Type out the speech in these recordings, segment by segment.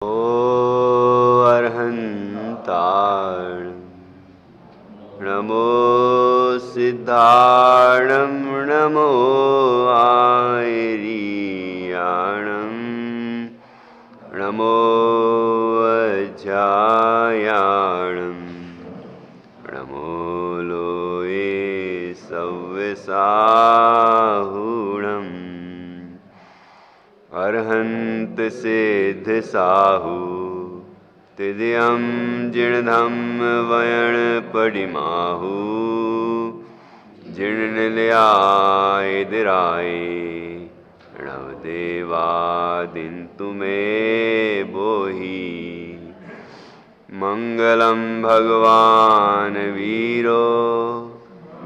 ओ अर्हन्ताण नमो सिद्धाणं नमो आयरियाणं नमो अज्जायाणं नमो लोये सव्यसाहुणम् अर्हन्त सिद्ध साहु तिद्यं जिणधम वयण पडिमाहु जिणनिलयाय नवदेवादिन तुमे बोहि मंगलम भगवान वीरो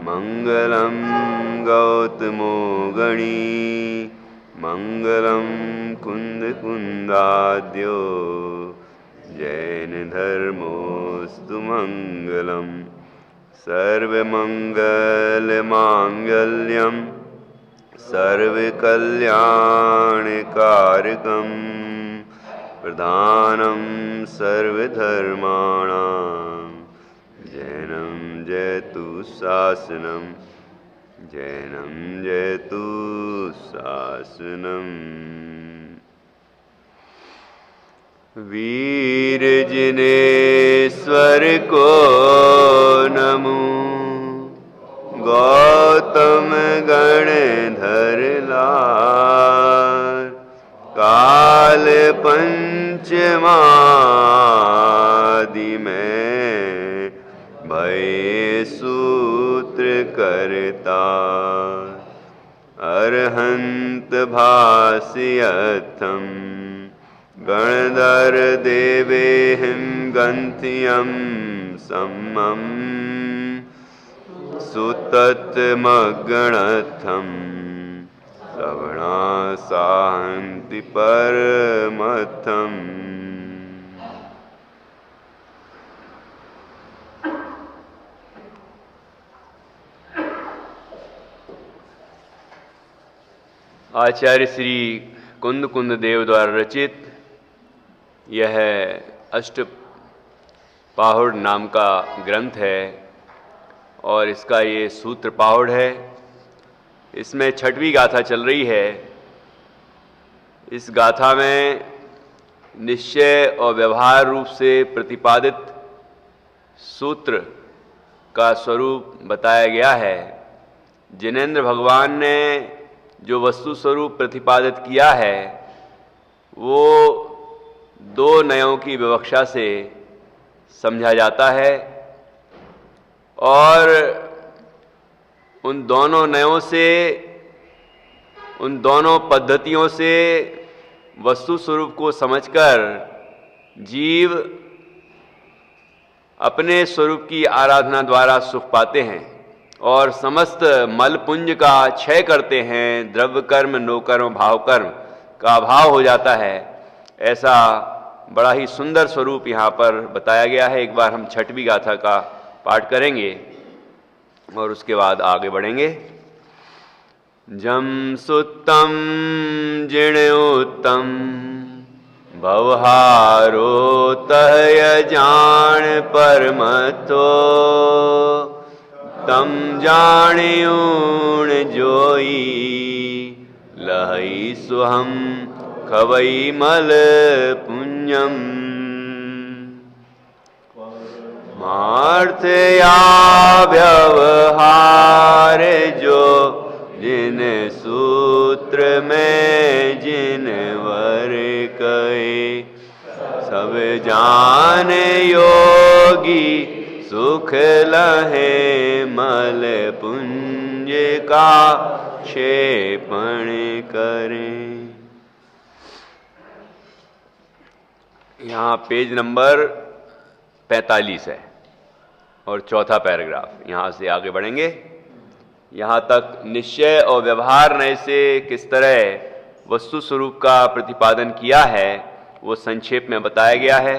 मंगलम गौतमो गणी मंगलम कुंद कुंदाद्यो जैन धर्मोस्तु मंगलम सर्वमंगल मांगल्यम सर्वकल्याणकारकम प्रधानम सर्वधर्माणां जैनं जयतु शासनम जैनं जयतु शासनम। वीर जिनेश्वर को नमो गौतम गणधर लार काल पंचमादि में भय सूत्र करता अरहंत भाष्यर्थम गणधर देवेहिं गंथियं सम्मम सुतत्मगणथं श्रवणा साहन्ति परमथम्। आचार्य श्री कुंद कुंद देव द्वारा रचित यह अष्टपाहुड़ नाम का ग्रंथ है और इसका ये सूत्र पाहुड़ है। इसमें छठवीं गाथा चल रही है। इस गाथा में निश्चय और व्यवहार रूप से प्रतिपादित सूत्र का स्वरूप बताया गया है। जिनेंद्र भगवान ने जो वस्तु स्वरूप प्रतिपादित किया है वो दो नयों की विवक्षा से समझा जाता है और उन दोनों नयों से, उन दोनों पद्धतियों से वस्तु स्वरूप को समझकर जीव अपने स्वरूप की आराधना द्वारा सुख पाते हैं और समस्त मल पुंज का क्षय करते हैं। द्रव्य कर्म, नो कर्म, भाव कर्म का अभाव हो जाता है। ऐसा बड़ा ही सुंदर स्वरूप यहाँ पर बताया गया है। एक बार हम छठवीं गाथा का पाठ करेंगे और उसके बाद आगे बढ़ेंगे। जम सुत्तम जिणोत्तम भवहारो तय जान परमतो तम जाण्यूण जोई लहई सुहम खवई मल पुण्यम मार्थ या व्यवहार जो जिन सूत्र में जिन वर कहे सब जान योगी सुख लहे मल पुंज का क्षेपण करें। यहाँ पेज नंबर 45 है और चौथा पैराग्राफ। यहाँ से आगे बढ़ेंगे। यहाँ तक निश्चय और व्यवहार नय से किस तरह वस्तु स्वरूप का प्रतिपादन किया है वो संक्षेप में बताया गया है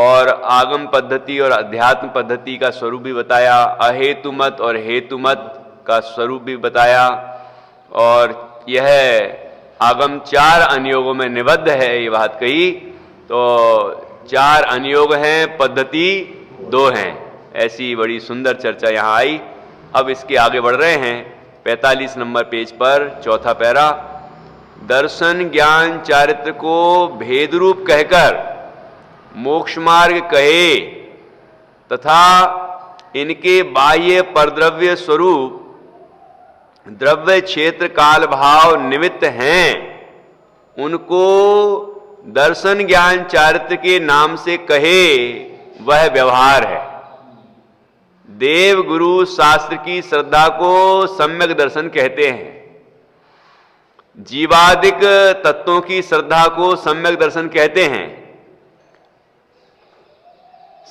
और आगम पद्धति और अध्यात्म पद्धति का स्वरूप भी बताया, अहेतु मत और हेतु मत का स्वरूप भी बताया और यह आगम चार अनुयोगों में निबद्ध है, ये बात कही। तो 4 अनुयोग हैं, पद्धति 2 हैं। ऐसी बड़ी सुंदर चर्चा यहाँ आई। अब इसके आगे बढ़ रहे हैं 45 नंबर पेज पर, चौथा पैरा। दर्शन ज्ञान चारित्र को भेद रूप कहकर मोक्ष मार्ग कहे तथा इनके बाह्य परद्रव्य स्वरूप द्रव्य क्षेत्र काल भाव निमित्त हैं, उनको दर्शन ज्ञान चारित्र के नाम से कहे वह व्यवहार है। देव गुरु शास्त्र की श्रद्धा को सम्यक दर्शन कहते हैं। जीवादिक तत्वों की श्रद्धा को सम्यक दर्शन कहते हैं।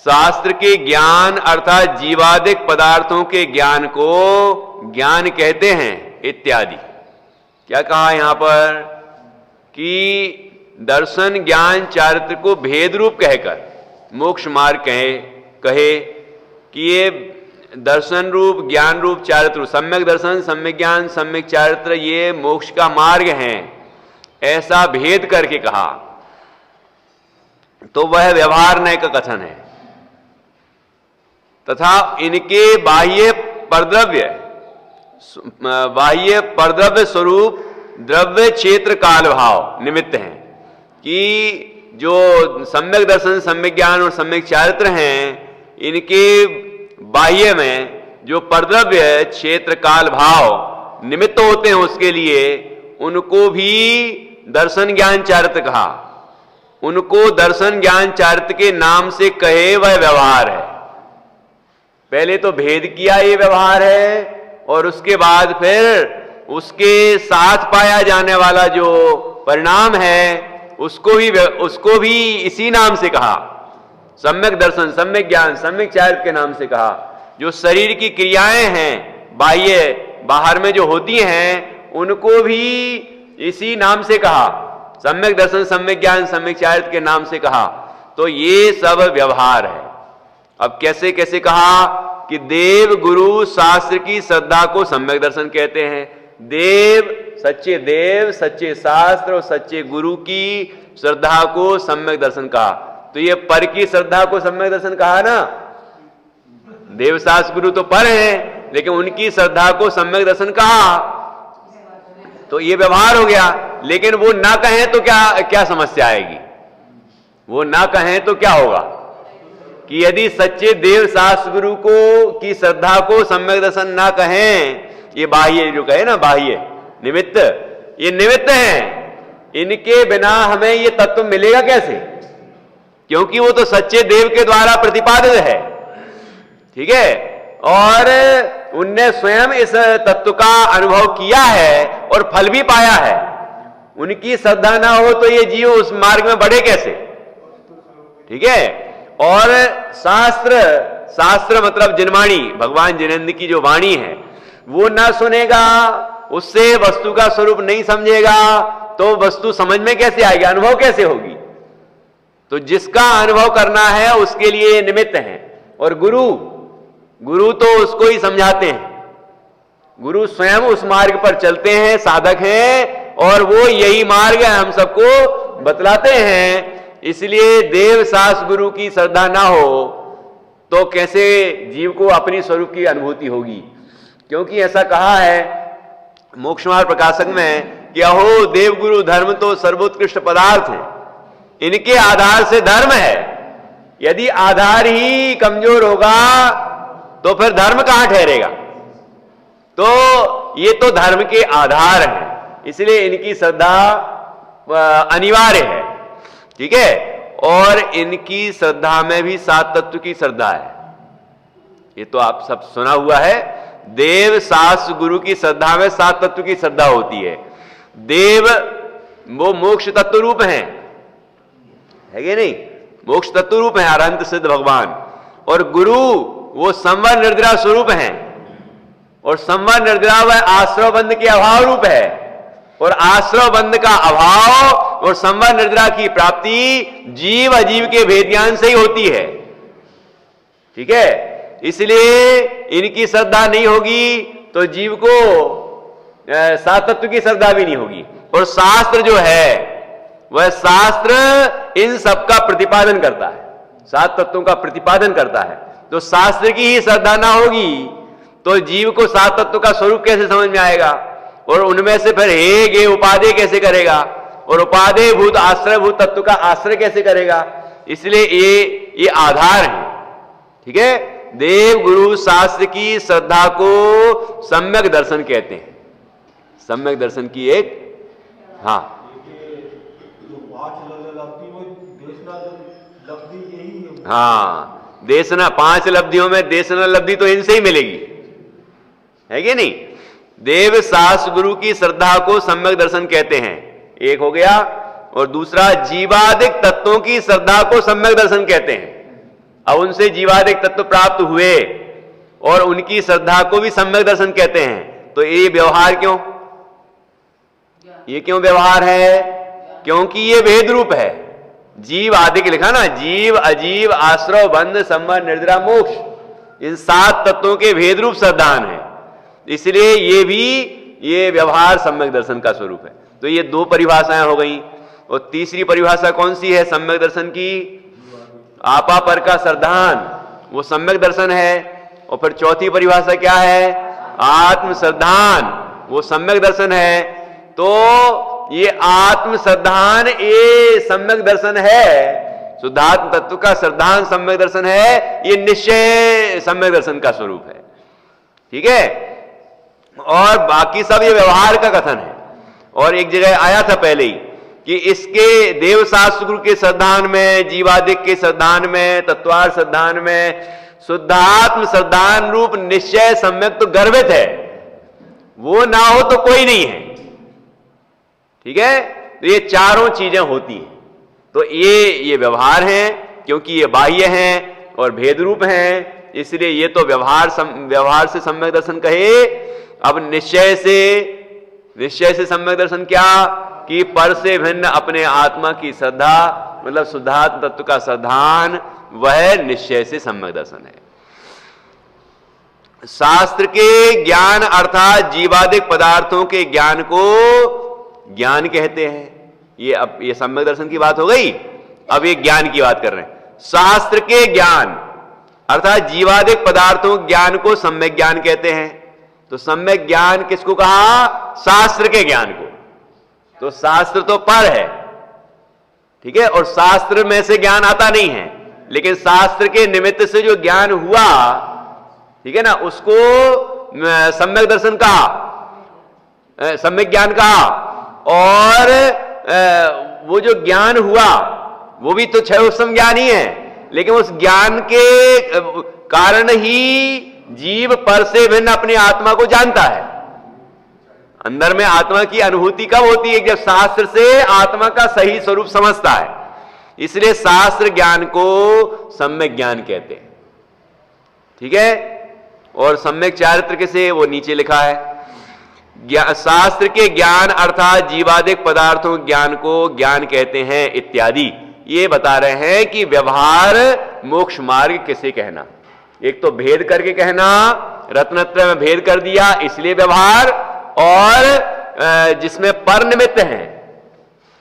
शास्त्र के ज्ञान अर्थात जीवादिक पदार्थों के ज्ञान को ज्ञान कहते हैं इत्यादि। क्या कहा यहां पर कि दर्शन ज्ञान चारित्र को भेद रूप कहकर मोक्ष मार्ग कहे कि ये दर्शन रूप ज्ञान रूप चारित्र, सम्यक दर्शन सम्यक ज्ञान सम्यक चारित्र, ये मोक्ष का मार्ग है, ऐसा भेद करके कहा तो वह व्यवहार नय का कथन है। तथा इनके बाह्य परद्रव्य स्वरूप द्रव्य क्षेत्र काल भाव निमित्त हैं, कि जो सम्यक दर्शन सम्यक ज्ञान और सम्यक चारित्र हैं, इनके बाह्य में जो परद्रव्य क्षेत्र काल भाव निमित्त होते हैं, उसके लिए उनको भी दर्शन ज्ञान चारित्र कहा। उनको दर्शन ज्ञान चारित्र के नाम से कहे वह व्यवहार है। पहले तो भेद किया ये व्यवहार है, और उसके बाद फिर उसके साथ पाया जाने वाला जो परिणाम है उसको भी इसी नाम से कहा, सम्यक दर्शन सम्यक ज्ञान सम्यक चारित्र के नाम से कहा। जो शरीर की क्रियाएं हैं बाहर में जो होती हैं, उनको भी इसी नाम से कहा, सम्यक दर्शन सम्यक ज्ञान सम्यक चारित्र के नाम से कहा। तो ये सब व्यवहार है। अब कैसे कैसे कहा कि देव गुरु शास्त्र की श्रद्धा को सम्यक दर्शन कहते हैं। देव सच्चे शास्त्र और सच्चे गुरु की श्रद्धा को सम्यक दर्शन कहा। तो ये पर की श्रद्धा को सम्यक दर्शन कहा ना। देव शास्त्र गुरु तो पर हैं, लेकिन उनकी श्रद्धा को सम्यक दर्शन कहा, तो ये व्यवहार हो गया। लेकिन वो ना कहें तो क्या समस्या आएगी? वो ना कहें तो क्या होगा कि यदि सच्चे देव शास्त्र गुरु को की श्रद्धा को सम्यक दर्शन ना कहें, ये बाह्य जो कहे ना, बाह्य निमित्त, ये निमित्त हैं, इनके बिना हमें ये तत्व मिलेगा कैसे? क्योंकि वो तो सच्चे देव के द्वारा प्रतिपादित है, ठीक है, और उनने स्वयं इस तत्व का अनुभव किया है और फल भी पाया है। उनकी श्रद्धा ना हो तो ये जीव उस मार्ग में बढ़े कैसे? ठीक है। और शास्त्र मतलब जिनवाणी, भगवान जिनेंद्र की जो वाणी है, वो ना सुनेगा, उससे वस्तु का स्वरूप नहीं समझेगा, तो वस्तु समझ में कैसे आएगी, अनुभव कैसे होगी? तो जिसका अनुभव करना है उसके लिए निमित्त है। और गुरु तो उसको ही समझाते हैं। गुरु स्वयं उस मार्ग पर चलते हैं, साधक हैं, और वो यही मार्ग हम सबको बतलाते हैं। इसलिए देव शास्त्र गुरु की श्रद्धा ना हो तो कैसे जीव को अपनी स्वरूप की अनुभूति होगी? क्योंकि ऐसा कहा है मोक्ष मार्ग प्रकाशक में कि अहो देव गुरु धर्म तो सर्वोत्कृष्ट पदार्थ है, इनके आधार से धर्म है। यदि आधार ही कमजोर होगा तो फिर धर्म कहां ठहरेगा? तो ये तो धर्म के आधार हैं, इसलिए इनकी श्रद्धा अनिवार्य है, ठीक है। और इनकी श्रद्धा में भी 7 तत्व की श्रद्धा है। ये तो आप सब सुना हुआ है। देव शास्त्र गुरु की श्रद्धा में 7 तत्व की श्रद्धा होती है। देव वो मोक्ष तत्व रूप है कि नहीं? मोक्ष तत्व रूप है, अनंत सिद्ध भगवान। और गुरु वो संवर निर्द्रा स्वरूप है, और संवर निर्द्रा वह आश्रव बंध के अभाव रूप है, और आश्रव बंध का अभाव और संवर निर्द्रा की प्राप्ति जीव अजीव के भेद ज्ञान से ही होती है, ठीक है। इसलिए इनकी श्रद्धा नहीं होगी तो जीव को 7 तत्व की श्रद्धा भी नहीं होगी। और शास्त्र जो है वह शास्त्र इन सब का प्रतिपादन करता है, 7 तत्वों का प्रतिपादन करता है। तो शास्त्र की ही श्रद्धा ना होगी तो जीव को 7 तत्वों का स्वरूप कैसे समझ में आएगा, और उनमें से फिर हे गे उपादेय कैसे करेगा, और उपादेय भूत आश्रय भूत तत्व का आश्रय कैसे करेगा। इसलिए ये आधार है। ठीक है, देव गुरु शास्त्र की श्रद्धा को सम्यक दर्शन कहते हैं। सम्यक दर्शन की एक, हाँ, हाँ, देशना 5 लब्धियों में देशना लब्धि तो इनसे ही मिलेगी, है कि नहीं। देव शास्त्र गुरु की श्रद्धा को सम्यक दर्शन कहते हैं, एक हो गया। और दूसरा, जीवादिक तत्वों की श्रद्धा को सम्यक दर्शन कहते हैं। अब उनसे जीवादिक तत्व प्राप्त हुए और उनकी श्रद्धा को भी सम्यक दर्शन कहते हैं। तो ये व्यवहार क्यों, ये क्यों व्यवहार है? क्योंकि ये भेद रूप है। जीव आदिक लिखा ना, जीव अजीव आश्रव बंध संबंध निर्जरा मोक्ष, इन 7 तत्वों के भेद रूप श्रद्धान है। इसलिए ये भी ये व्यवहार सम्यक दर्शन का स्वरूप है। तो ये 2 परिभाषाएं हो गई। और तीसरी परिभाषा कौन सी है सम्यक दर्शन की? आपा पर का श्रद्धान, वो सम्यक दर्शन है। और फिर चौथी परिभाषा क्या है? आत्म श्रद्धान, वो सम्यक दर्शन है। तो ये आत्म श्रद्धान ये सम्यक दर्शन है, शुद्धात्म तत्व का श्रद्धान सम्यक दर्शन है, ये निश्चय सम्यक दर्शन का स्वरूप है। ठीक है, और बाकी सब ये व्यवहार का कथन है। और एक जगह आया था पहले ही कि इसके देव शास्त्र गुरु के श्रद्धान में, जीवादिक के श्रद्धान में, तत्वार श्रद्धान में शुद्धात्म श्रद्धान रूप निश्चय सम्यक तो गर्भित है, वो ना हो तो कोई नहीं है। ठीक है, तो ये चारों चीजें होती हैं। तो ये व्यवहार हैं, क्योंकि ये बाह्य हैं और भेद रूप हैं, इसलिए ये तो व्यवहार से सम्यक दर्शन कहे। अब निश्चय से सम्यक दर्शन क्या? कि पर से भिन्न अपने आत्मा की श्रद्धा, मतलब शुद्धात्म तत्व का श्रद्धान, वह निश्चय से सम्यक दर्शन है। शास्त्र के ज्ञान अर्थात जीवादिक पदार्थों के ज्ञान को ज्ञान कहते हैं। ये अब ये सम्यक दर्शन की बात हो गई। अब ये ज्ञान की बात कर रहे हैं। शास्त्र के ज्ञान अर्थात जीवादिक पदार्थों ज्ञान को सम्यक ज्ञान कहते हैं। तो सम्यक ज्ञान किसको कहा? शास्त्र के ज्ञान को। तो शास्त्र तो पर है, ठीक है, और शास्त्र में से ज्ञान आता नहीं है, लेकिन शास्त्र के निमित्त से जो ज्ञान हुआ, ठीक है ना, उसको सम्यक दर्शन कहा, सम्यक ज्ञान कहा। और वो जो ज्ञान हुआ वो भी तो क्षयोत्तम ज्ञान ही है, लेकिन उस ज्ञान के कारण ही जीव पर से भिन्न अपनी आत्मा को जानता है। अंदर में आत्मा की अनुभूति कब होती है? जब शास्त्र से आत्मा का सही स्वरूप समझता है। इसलिए शास्त्र ज्ञान को सम्यक ज्ञान कहते हैं। ठीक है, और सम्यक चारित्र किसे? वो नीचे लिखा है। शास्त्र के ज्ञान अर्थात जीवादिक पदार्थों ज्ञान को ज्ञान कहते हैं इत्यादि। ये बता रहे हैं कि व्यवहार मोक्ष मार्ग किसे कहना। एक तो भेद करके कहना, रत्नत्रय में भेद कर दिया इसलिए व्यवहार, और जिसमें पर निमित्त है,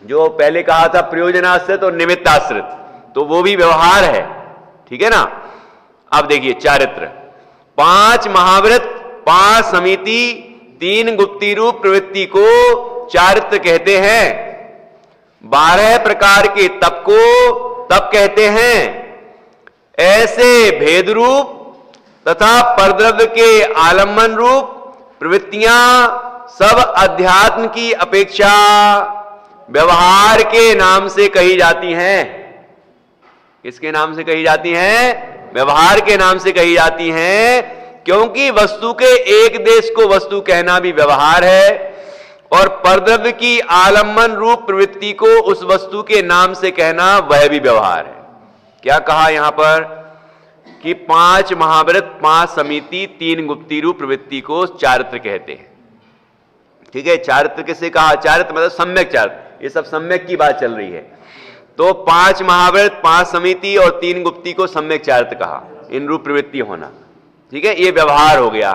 जो पहले कहा था प्रयोजनाश्रित और निमित्ताश्रित, तो वो भी व्यवहार है। ठीक है ना। अब देखिए चारित्र, 5 महाव्रत, 5 समिति, 3 गुप्ती रूप प्रवृत्ति को चारित्र कहते हैं। 12 प्रकार के तप को तप कहते हैं। ऐसे भेद रूप तथा परद्रव्य के आलम्बन रूप प्रवृत्तियां सब अध्यात्म की अपेक्षा व्यवहार के नाम से कही जाती हैं। किसके नाम से कही जाती हैं? व्यवहार के नाम से कही जाती हैं, क्योंकि वस्तु के एक देश को वस्तु कहना भी व्यवहार है, और परद्रव्य की आलम्बन रूप प्रवृत्ति को उस वस्तु के नाम से कहना वह भी व्यवहार है। क्या कहा यहां पर? कि 5 महाव्रत, 5 समिति, 3 गुप्ती रूप प्रवृत्ति को चारित्र कहते हैं। ठीक है, चारित्र किसे कहा? चारित्र मतलब सम्यक चारित्र। ये सब सम्यक की बात चल रही है। तो 5 महाव्रत, 5 समिति और 3 गुप्ती को सम्यक चारित्र कहा, इन रूप प्रवृत्ति होना। ठीक है, ये व्यवहार हो गया,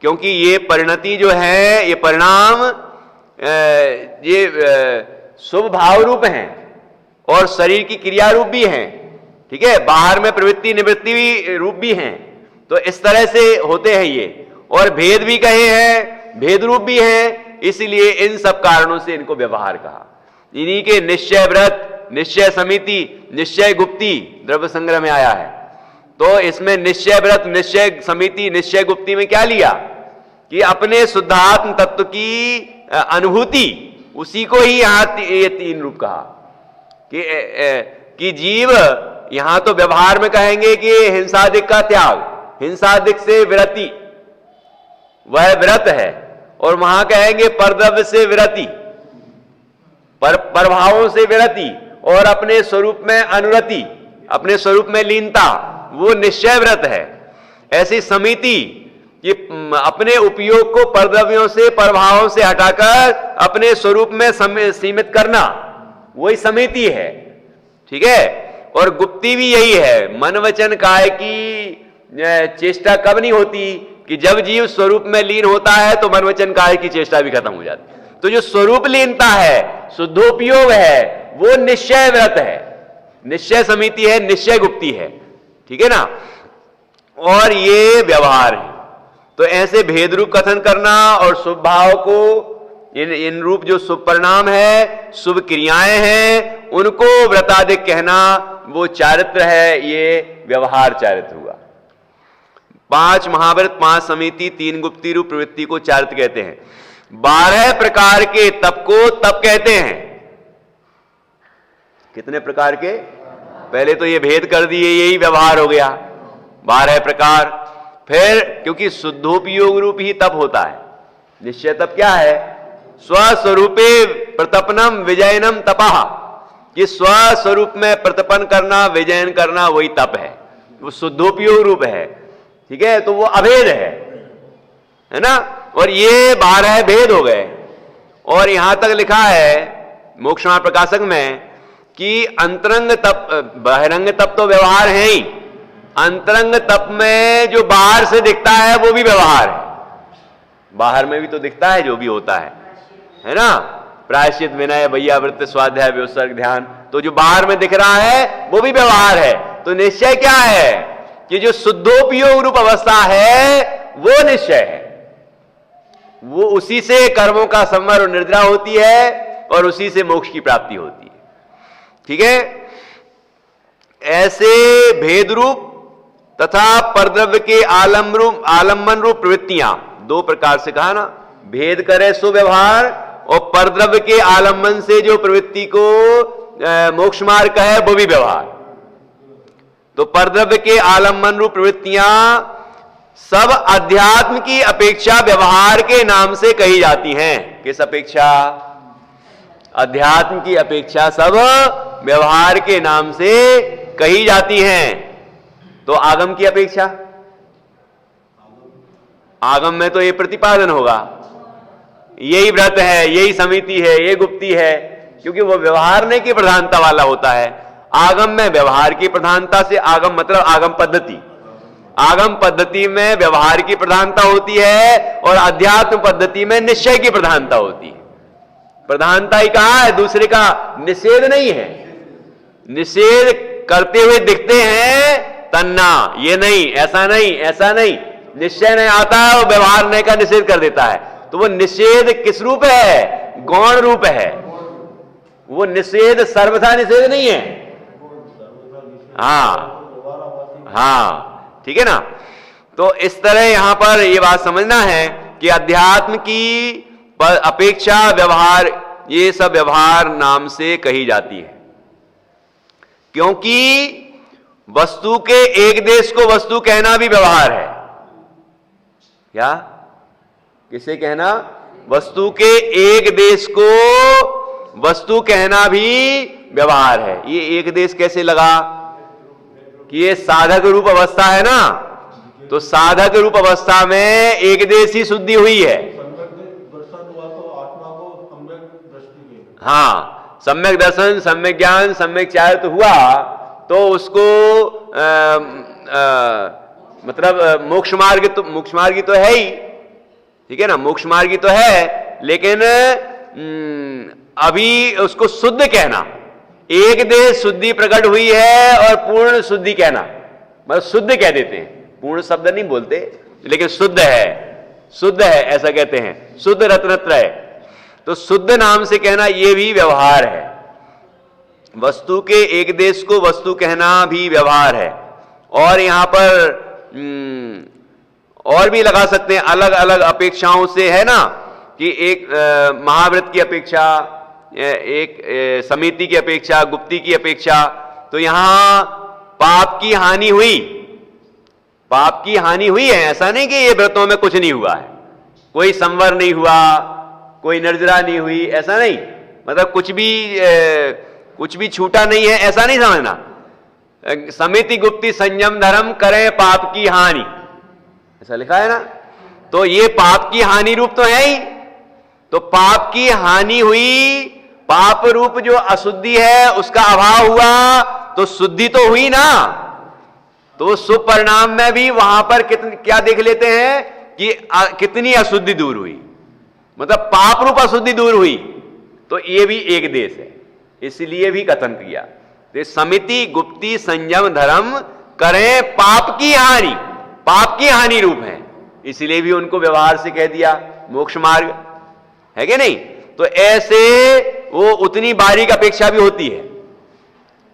क्योंकि ये परिणति जो है, ये परिणाम, ये शुभ भाव रूप हैं और शरीर की क्रिया रूप भी हैं, ठीक है, बाहर में प्रवृत्ति निवृत्ति भी रूप भी हैं। तो इस तरह से होते हैं ये, और भेद भी कहे हैं, भेद रूप भी हैं, इसलिए इन सब कारणों से इनको व्यवहार कहा। इन्हीं के निश्चय व्रत, निश्चय समिति, निश्चय गुप्ती द्रव्य संग्रह में आया है। तो इसमें निश्चय व्रत, निश्चय समिति, निश्चय गुप्ती में क्या लिया कि अपने शुद्धात्म तत्व की अनुभूति, उसी को ही यहां ये तीन रूप कहा कि जीव, यहां तो व्यवहार में कहेंगे कि हिंसादिक का त्याग, हिंसादिक से विरति, वह व्रत है, और वहां कहेंगे परद्रव्य से विरति, प्रभावों से विरति, और अपने स्वरूप में अनुरति, अपने स्वरूप में लीनता, वो निश्चय व्रत है। ऐसी समिति, ये अपने उपयोग को परद्रव्यों से, प्रभावों से हटाकर अपने स्वरूप में सीमित करना, वही समिति है, ठीक है। और गुप्ती भी यही है, मन वचन काय की चेष्टा कब नहीं होती कि जब जीव स्वरूप में लीन होता है तो मन वचन काय की चेष्टा भी खत्म हो जाती है। तो जो स्वरूप लीनता है, शुद्धोपयोग है, वो निश्चय व्रत है, निश्चय समिति है, निश्चय गुप्ती है, ठीक है ना। और ये व्यवहार है। तो ऐसे भेद रूप कथन करना और शुभ भाव को, इन रूप जो शुभ परिणाम है, शुभ क्रियाएं हैं, उनको व्रतादिक कहना, वो चारित्र है, ये व्यवहार चारित्र हुआ। 5 महाव्रत, 5 समिति, 3 गुप्ती रूप प्रवृत्ति को चारित्र कहते हैं। 12 प्रकार के तप को तप कहते हैं। कितने प्रकार के? पहले तो ये भेद कर दिए, यही व्यवहार हो गया, 12 प्रकार। फिर क्योंकि शुद्धोपयोग रूप ही तप होता है, निश्चय तप क्या है? स्वस्वरूपे प्रतपनम विजयनम तपः, कि स्वस्वरूप में प्रतपन करना, विजयन करना, वही तप है, वो शुद्धोपयोग रूप है, ठीक है। तो वो अभेद है ना। और ये 12 भेद हो गए। और यहां तक लिखा है मोक्षमार्ग प्रकाशक में कि अंतरंग तप, बहिरंग तप तो व्यवहार है ही, अंतरंग तप में जो बाहर से दिखता है वो भी व्यवहार है। बाहर में भी तो दिखता है जो भी होता है ना, प्रायश्चित, विनय, वैयावृत्ति, स्वाध्याय, व्योत्सर्ग, ध्यान, तो जो बाहर में दिख रहा है वो भी व्यवहार है। तो निश्चय क्या है कि जो शुद्धोपयोग रूप अवस्था है वो निश्चय है, वो उसी से कर्मों का संवर और निर्द्रा होती है और उसी से मोक्ष की प्राप्ति होती है, ठीक है। ऐसे भेद रूप तथा परद्रव्य के आलम्बन रूप प्रवृत्तियां, 2 प्रकार से कहा ना, भेद करे सो व्यवहार, और परद्रव्य के आलम्बन से जो प्रवृत्ति को मोक्ष मार्ग है वो भी व्यवहार। तो परद्रव्य के आलम्बन रूप प्रवृत्तियां सब अध्यात्म की अपेक्षा व्यवहार के नाम से कही जाती हैं। किस अपेक्षा? अध्यात्म की अपेक्षा सब व्यवहार के नाम से कही जाती हैं। तो आगम की अपेक्षा, आगम में तो ये प्रतिपादन होगा, यही व्रत है, यही समिति है, ये गुप्ती है, क्योंकि वो व्यवहार की प्रधानता वाला होता है। आगम में व्यवहार की प्रधानता से, आगम मतलब आगम पद्धति, आगम पद्धति में व्यवहार की प्रधानता होती है और अध्यात्म पद्धति में निश्चय की प्रधानता होती है। प्रधानता ही कहा है, दूसरे का निषेध नहीं है। निषेध करते हुए दिखते हैं तन्ना, ये नहीं, ऐसा नहीं, ऐसा नहीं, निश्चय नहीं आता है और व्यवहार नहीं का निषेध कर देता है। तो वो निषेध किस रूप है? गौण रूप है। वो निषेध सर्वथा निषेध नहीं है। हाँ, ठीक है ना। तो इस तरह यहां पर यह बात समझना है कि अध्यात्म की अपेक्षा व्यवहार, ये सब व्यवहार नाम से कही जाती है, क्योंकि वस्तु के एक देश को वस्तु कहना भी व्यवहार है। क्या? किसे कहना? वस्तु के एक देश को वस्तु कहना भी व्यवहार है। ये एक देश कैसे लगा कि ये साधक रूप अवस्था है ना, तो साधक रूप अवस्था में एक देश ही शुद्धि हुई है। हाँ, सम्यक दर्शन, सम्यक ज्ञान, सम्यक चारित्र हुआ तो उसको मतलब मोक्ष मार्ग तो है ही, ठीक है ना, मोक्ष मार्गी तो है, लेकिन अभी उसको शुद्ध कहना, एक देश शुद्धि प्रकट हुई है और पूर्ण शुद्धि कहना, मतलब शुद्ध कह देते हैं, पूर्ण शब्द नहीं बोलते, लेकिन शुद्ध है, शुद्ध है ऐसा कहते हैं, शुद्ध रत्नत्रय। तो शुद्ध नाम से कहना यह भी व्यवहार है। वस्तु के एक देश को वस्तु कहना भी व्यवहार है। और यहां पर और भी लगा सकते हैं, अलग अलग अपेक्षाओं से, है ना, कि एक महाव्रत की अपेक्षा, एक समिति की अपेक्षा, गुप्ती की अपेक्षा। तो यहां पाप की हानि हुई, पाप की हानि हुई है, ऐसा नहीं कि ये व्रतों में कुछ नहीं हुआ है, कोई संवर नहीं हुआ, कोई निर्जरा नहीं हुई, ऐसा नहीं, मतलब कुछ भी छूटा नहीं है, ऐसा नहीं समझना। समिति गुप्ती संयम धर्म करे पाप की हानि, ऐसा लिखा है ना। तो ये पाप की हानि रूप तो है ही। तो पाप की हानि हुई, पाप रूप जो अशुद्धि है उसका अभाव हुआ, तो शुद्धि तो हुई ना। तो शुभ परिणाम में भी वहां पर क्या देख लेते हैं कि कितनी अशुद्धि दूर हुई, मतलब पाप रूप अशुद्धि दूर हुई। तो ये भी एक देश है, इसलिए भी कथन किया। तो समिति गुप्ती संयम धर्म करें पाप की हानि, पाप की हानि रूप है, इसलिए भी उनको व्यवहार से कह दिया मोक्ष मार्ग, है कि नहीं। तो ऐसे वो उतनी बारीक अपेक्षा भी होती है।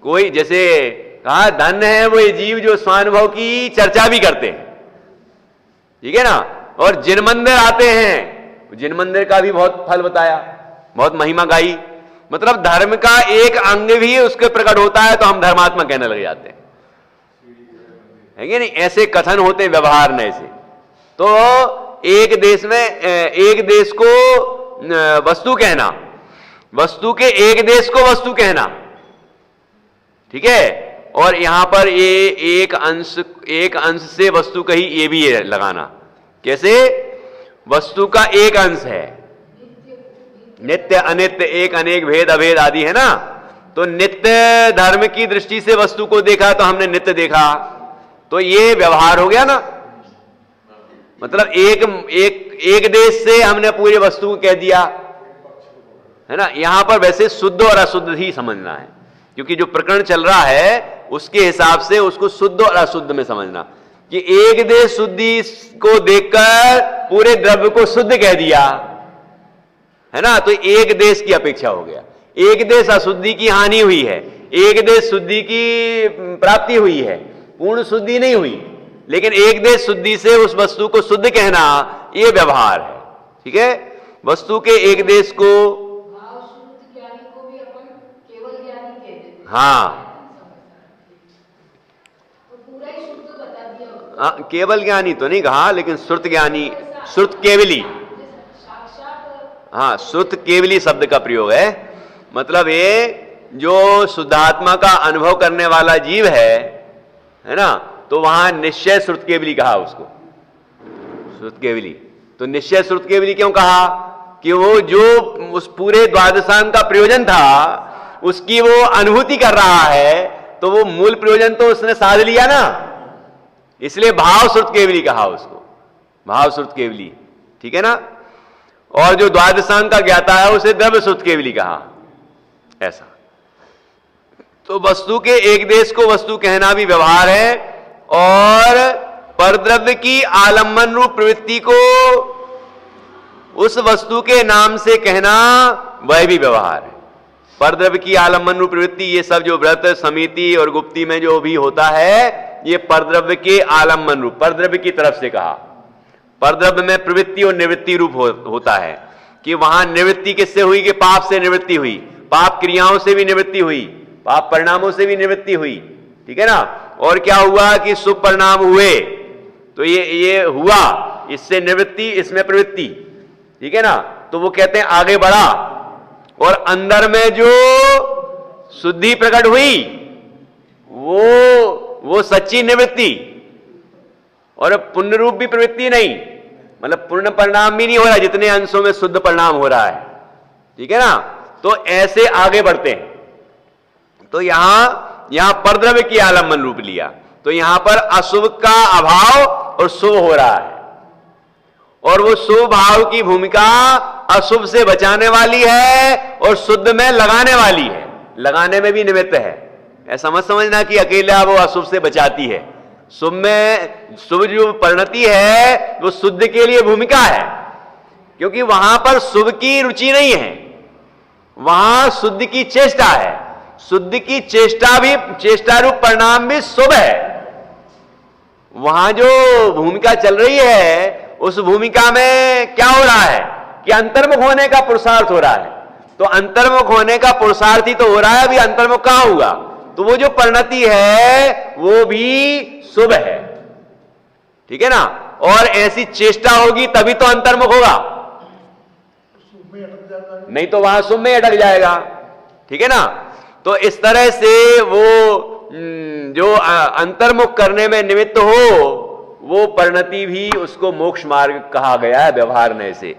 कोई जैसे कहा धन है वो ये जीव जो स्वानुभव की चर्चा भी करते हैं, ठीक है ना। और जिन मंदिर आते हैं, जिन मंदिर का भी बहुत फल बताया, बहुत महिमा गाई, मतलब धर्म का एक अंग भी उसके प्रकट होता है तो हम धर्मात्मा कहने लग जाते हैं, है कि नहीं। ऐसे कथन होते हैं व्यवहार नए से। तो एक देश में एक देश को वस्तु कहना, वस्तु के एक देश को वस्तु कहना, ठीक है। और यहां पर ये एक अंश से वस्तु कही, ये भी है लगाना। कैसे? वस्तु का एक अंश है, नित्य अनित्य एक अनेक भेद अभेद आदि, है ना। तो नित्य धर्म की दृष्टि से वस्तु को देखा तो हमने नित्य देखा, तो ये व्यवहार हो गया ना। मतलब एक देश से हमने पूरे वस्तु को कह दिया, है ना। यहां पर वैसे शुद्ध और अशुद्ध ही समझना है, क्योंकि जो प्रकरण चल रहा है उसके हिसाब से उसको शुद्ध और अशुद्ध में समझना, कि एक देश शुद्धि को देखकर पूरे द्रव्य को शुद्ध कह दिया, है ना। तो एक देश की अपेक्षा हो गया, एक देश अशुद्धि की हानि हुई है, एक देश शुद्धि की प्राप्ति हुई है, पूर्ण शुद्धि नहीं हुई। लेकिन एक देश शुद्धि से उस वस्तु को शुद्ध कहना यह व्यवहार है, ठीक है। वस्तु के एक देश को हाँ, केवल ज्ञानी तो नहीं कहा, लेकिन श्रुत ज्ञानी, श्रुत केवली, हाँ श्रुत केवली शब्द का प्रयोग है। मतलब ये जो शुद्धात्मा का अनुभव करने वाला जीव है ना, तो वहां निश्चय श्रुत केवली कहा उसको, श्रुत केवली। तो निश्चय श्रुत केवली क्यों कहा? कि वो जो उस पूरे द्वादशांग का प्रयोजन था उसकी वो अनुभूति कर रहा है, तो वो मूल प्रयोजन तो उसने साध लिया ना, इसलिए भाव श्रुत केवली कहा उसको, भाव श्रुत केवली, ठीक है ना। और जो द्वादशांग का ज्ञाता है उसे द्रव्य श्रुत केवली कहा, ऐसा। तो वस्तु के एक देश को वस्तु कहना भी व्यवहार है, और परद्रव्य की आलम्बन रूप प्रवृत्ति को उस वस्तु के नाम से कहना वह भी व्यवहार है। परद्रव्य की आलम्बन रूप प्रवृत्ति, ये सब जो व्रत समिति और गुप्ती में जो भी होता है, ये परद्रव्य के आलम्बन रूप, परद्रव्य की तरफ से कहा। परद्रव्य में प्रवृत्ति और निवृत्ति रूप होता है, कि वहां निवृत्ति किससे हुई? कि पाप से निवृत्ति हुई, पाप क्रियाओं से भी निवृत्ति हुई, पाप परिणामों से भी निवृत्ति हुई, ठीक है ना। और क्या हुआ कि शुभ परिणाम हुए, तो ये हुआ, इससे निवृत्ति, इसमें प्रवृत्ति, ठीक है ना। तो वो कहते हैं आगे बढ़ा, और अंदर में जो शुद्धि प्रकट हुई वो सच्ची निवृत्ति, और पुण्य रूप भी प्रवृत्ति नहीं, मतलब पुण्य परिणाम भी नहीं हो रहा जितने अंशों में शुद्ध परिणाम हो रहा है, ठीक है ना। तो ऐसे आगे बढ़ते हैं। तो यहां परद्रव्य की आलम्बन रूप लिया, तो यहां पर अशुभ का अभाव और शुभ हो रहा है, और वो शुभ भाव की भूमिका अशुभ से बचाने वाली है और शुद्ध में लगाने वाली है, लगाने में भी निमित्त है। ऐसा मत समझना कि अकेला वो अशुभ से बचाती है। शुभ में, शुभ जो परिणति है वो शुद्ध के लिए भूमिका है, क्योंकि वहां पर शुभ की रुचि नहीं है, वहां शुद्ध की चेष्टा है। शुद्ध की चेष्टा भी, चेष्टा रूप परिणाम भी शुभ है। वहां जो भूमिका चल रही है उस भूमिका में क्या हो रहा है कि अंतर्मुख होने का पुरुषार्थ हो रहा है। तो अंतर्मुख होने का पुरुषार्थ ही तो हो रहा है, अभी अंतर्मुख कहां हुआ? तो वो जो परिणति है वो भी शुभ है, ठीक है ना। और ऐसी चेष्टा होगी तभी तो अंतर्मुख होगा, नहीं तो वहां शुभ में अटक जाएगा, ठीक है ना। तो इस तरह से वो जो अंतर्मुख करने में निमित्त हो वो परिणति भी उसको मोक्ष मार्ग कहा गया है व्यवहारने से।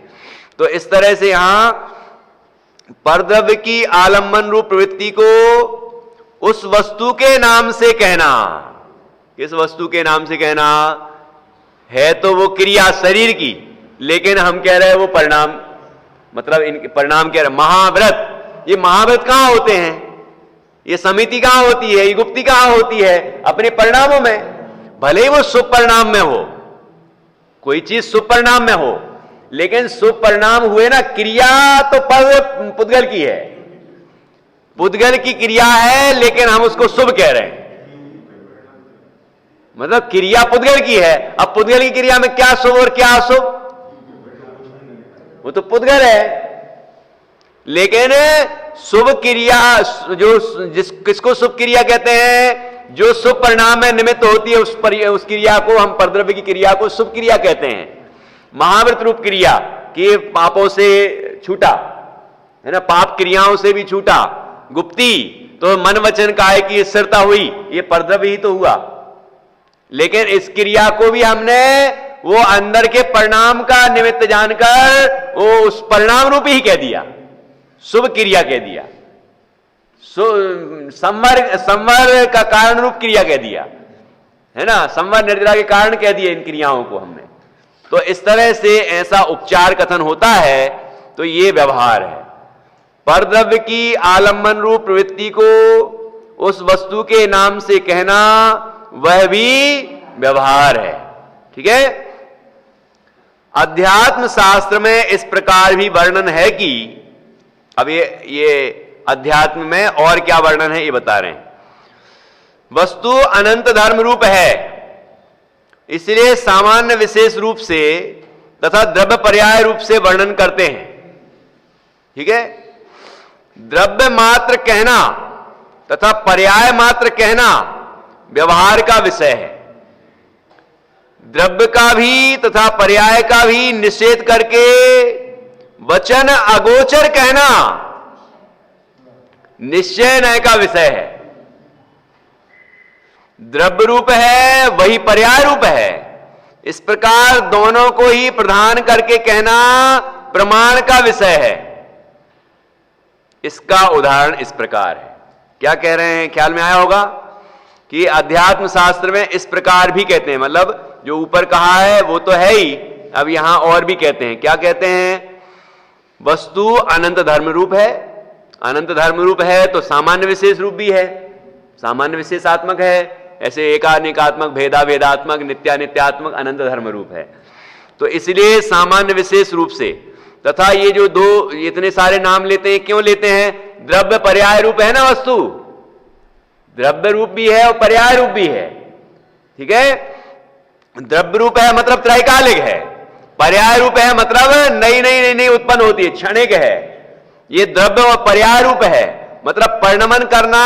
तो इस तरह से यहां परद्रव्य की आलंबन रूप प्रवृत्ति को उस वस्तु के नाम से कहना, किस वस्तु के नाम से कहना है? तो वो क्रिया शरीर की, लेकिन हम कह रहे हैं वो परिणाम, मतलब इन परिणाम कह रहे महाव्रत। ये महाव्रत कहां होते हैं? ये समिति कहां होती है? ये गुप्ति कहां होती है? अपने परिणामों में। भले ही वो शुभ परिणाम में हो, कोई चीज शुभ परिणाम में हो, लेकिन शुभ परिणाम हुए ना, क्रिया तो पुद्गल की है, पुद्गल की क्रिया है, लेकिन हम उसको शुभ कह रहे हैं। मतलब क्रिया पुद्गल की है, अब पुद्गल की क्रिया में क्या शुभ और क्या अशुभ? वो तो पुद्गल है, लेकिन शुभ क्रिया जो किसको शुभ क्रिया कहते हैं? जो शुभ परिणाम में निमित्त होती है उस क्रिया को हम परद्रव्य की क्रिया को शुभ क्रिया कहते हैं। महाव्रत रूप क्रिया कि पापों से छूटा है ना, पाप क्रियाओं से भी छूटा। गुप्ती तो मन वचन काया की स्थिरता हुई, ये परद्रव्य ही तो हुआ। लेकिन इस क्रिया को भी हमने वो अंदर के परिणाम का निमित्त जानकर वो उस परिणाम रूप ही कह दिया, शुभ क्रिया कह दिया, संवर का कारण रूप क्रिया कह दिया, है ना। संवर निर्जरा के कारण कह दिया इन क्रियाओं को हमने। तो इस तरह से ऐसा उपचार कथन होता है, तो ये व्यवहार है। परद्रव्य की आलंबन रूप प्रवृत्ति को उस वस्तु के नाम से कहना वह भी व्यवहार है, ठीक है। अध्यात्म शास्त्र में इस प्रकार भी वर्णन है कि, अब ये अध्यात्म में और क्या वर्णन है ये बता रहे हैं। वस्तु अनंत धर्म रूप है, इसलिए सामान्य विशेष रूप से तथा द्रव्य पर्याय रूप से वर्णन करते हैं, ठीक है। द्रव्य मात्र कहना तथा पर्याय मात्र कहना व्यवहार का विषय है। द्रव्य का भी तथा पर्याय का भी निषेध करके वचन अगोचर कहना निश्चय नय का विषय है। द्रव्य रूप है वही पर्याय रूप है, इस प्रकार दोनों को ही प्रधान करके कहना प्रमाण का विषय है। इसका उदाहरण इस प्रकार है। क्या कह रहे हैं, ख्याल में आया होगा कि अध्यात्म शास्त्र में इस प्रकार भी कहते हैं, मतलब जो ऊपर कहा है वो तो है ही, अब यहां और भी कहते हैं। क्या कहते हैं? वस्तु अनंत धर्म रूप है, अनंत धर्म रूप है तो सामान्य विशेष रूप भी है, सामान्य विशेषात्मक है। ऐसे एकानेकात्मक, भेदा भेदात्मक, नित्यानित्यात्मक अनंत धर्म रूप है। तो इसलिए सामान्य विशेष रूप से, तथा ये जो दो इतने सारे नाम लेते हैं, क्यों लेते हैं? द्रव्य पर्याय रूप है ना, वस्तु द्रव्य रूप भी है और पर्याय रूप भी है, ठीक है। द्रव्य रूप है मतलब त्रैकालिक है, पर्याय रूप है मतलब नई नई नई नई उत्पन्न होती है, क्षणिक है। ये द्रव्य और पर्याय रूप है, मतलब परिणमन करना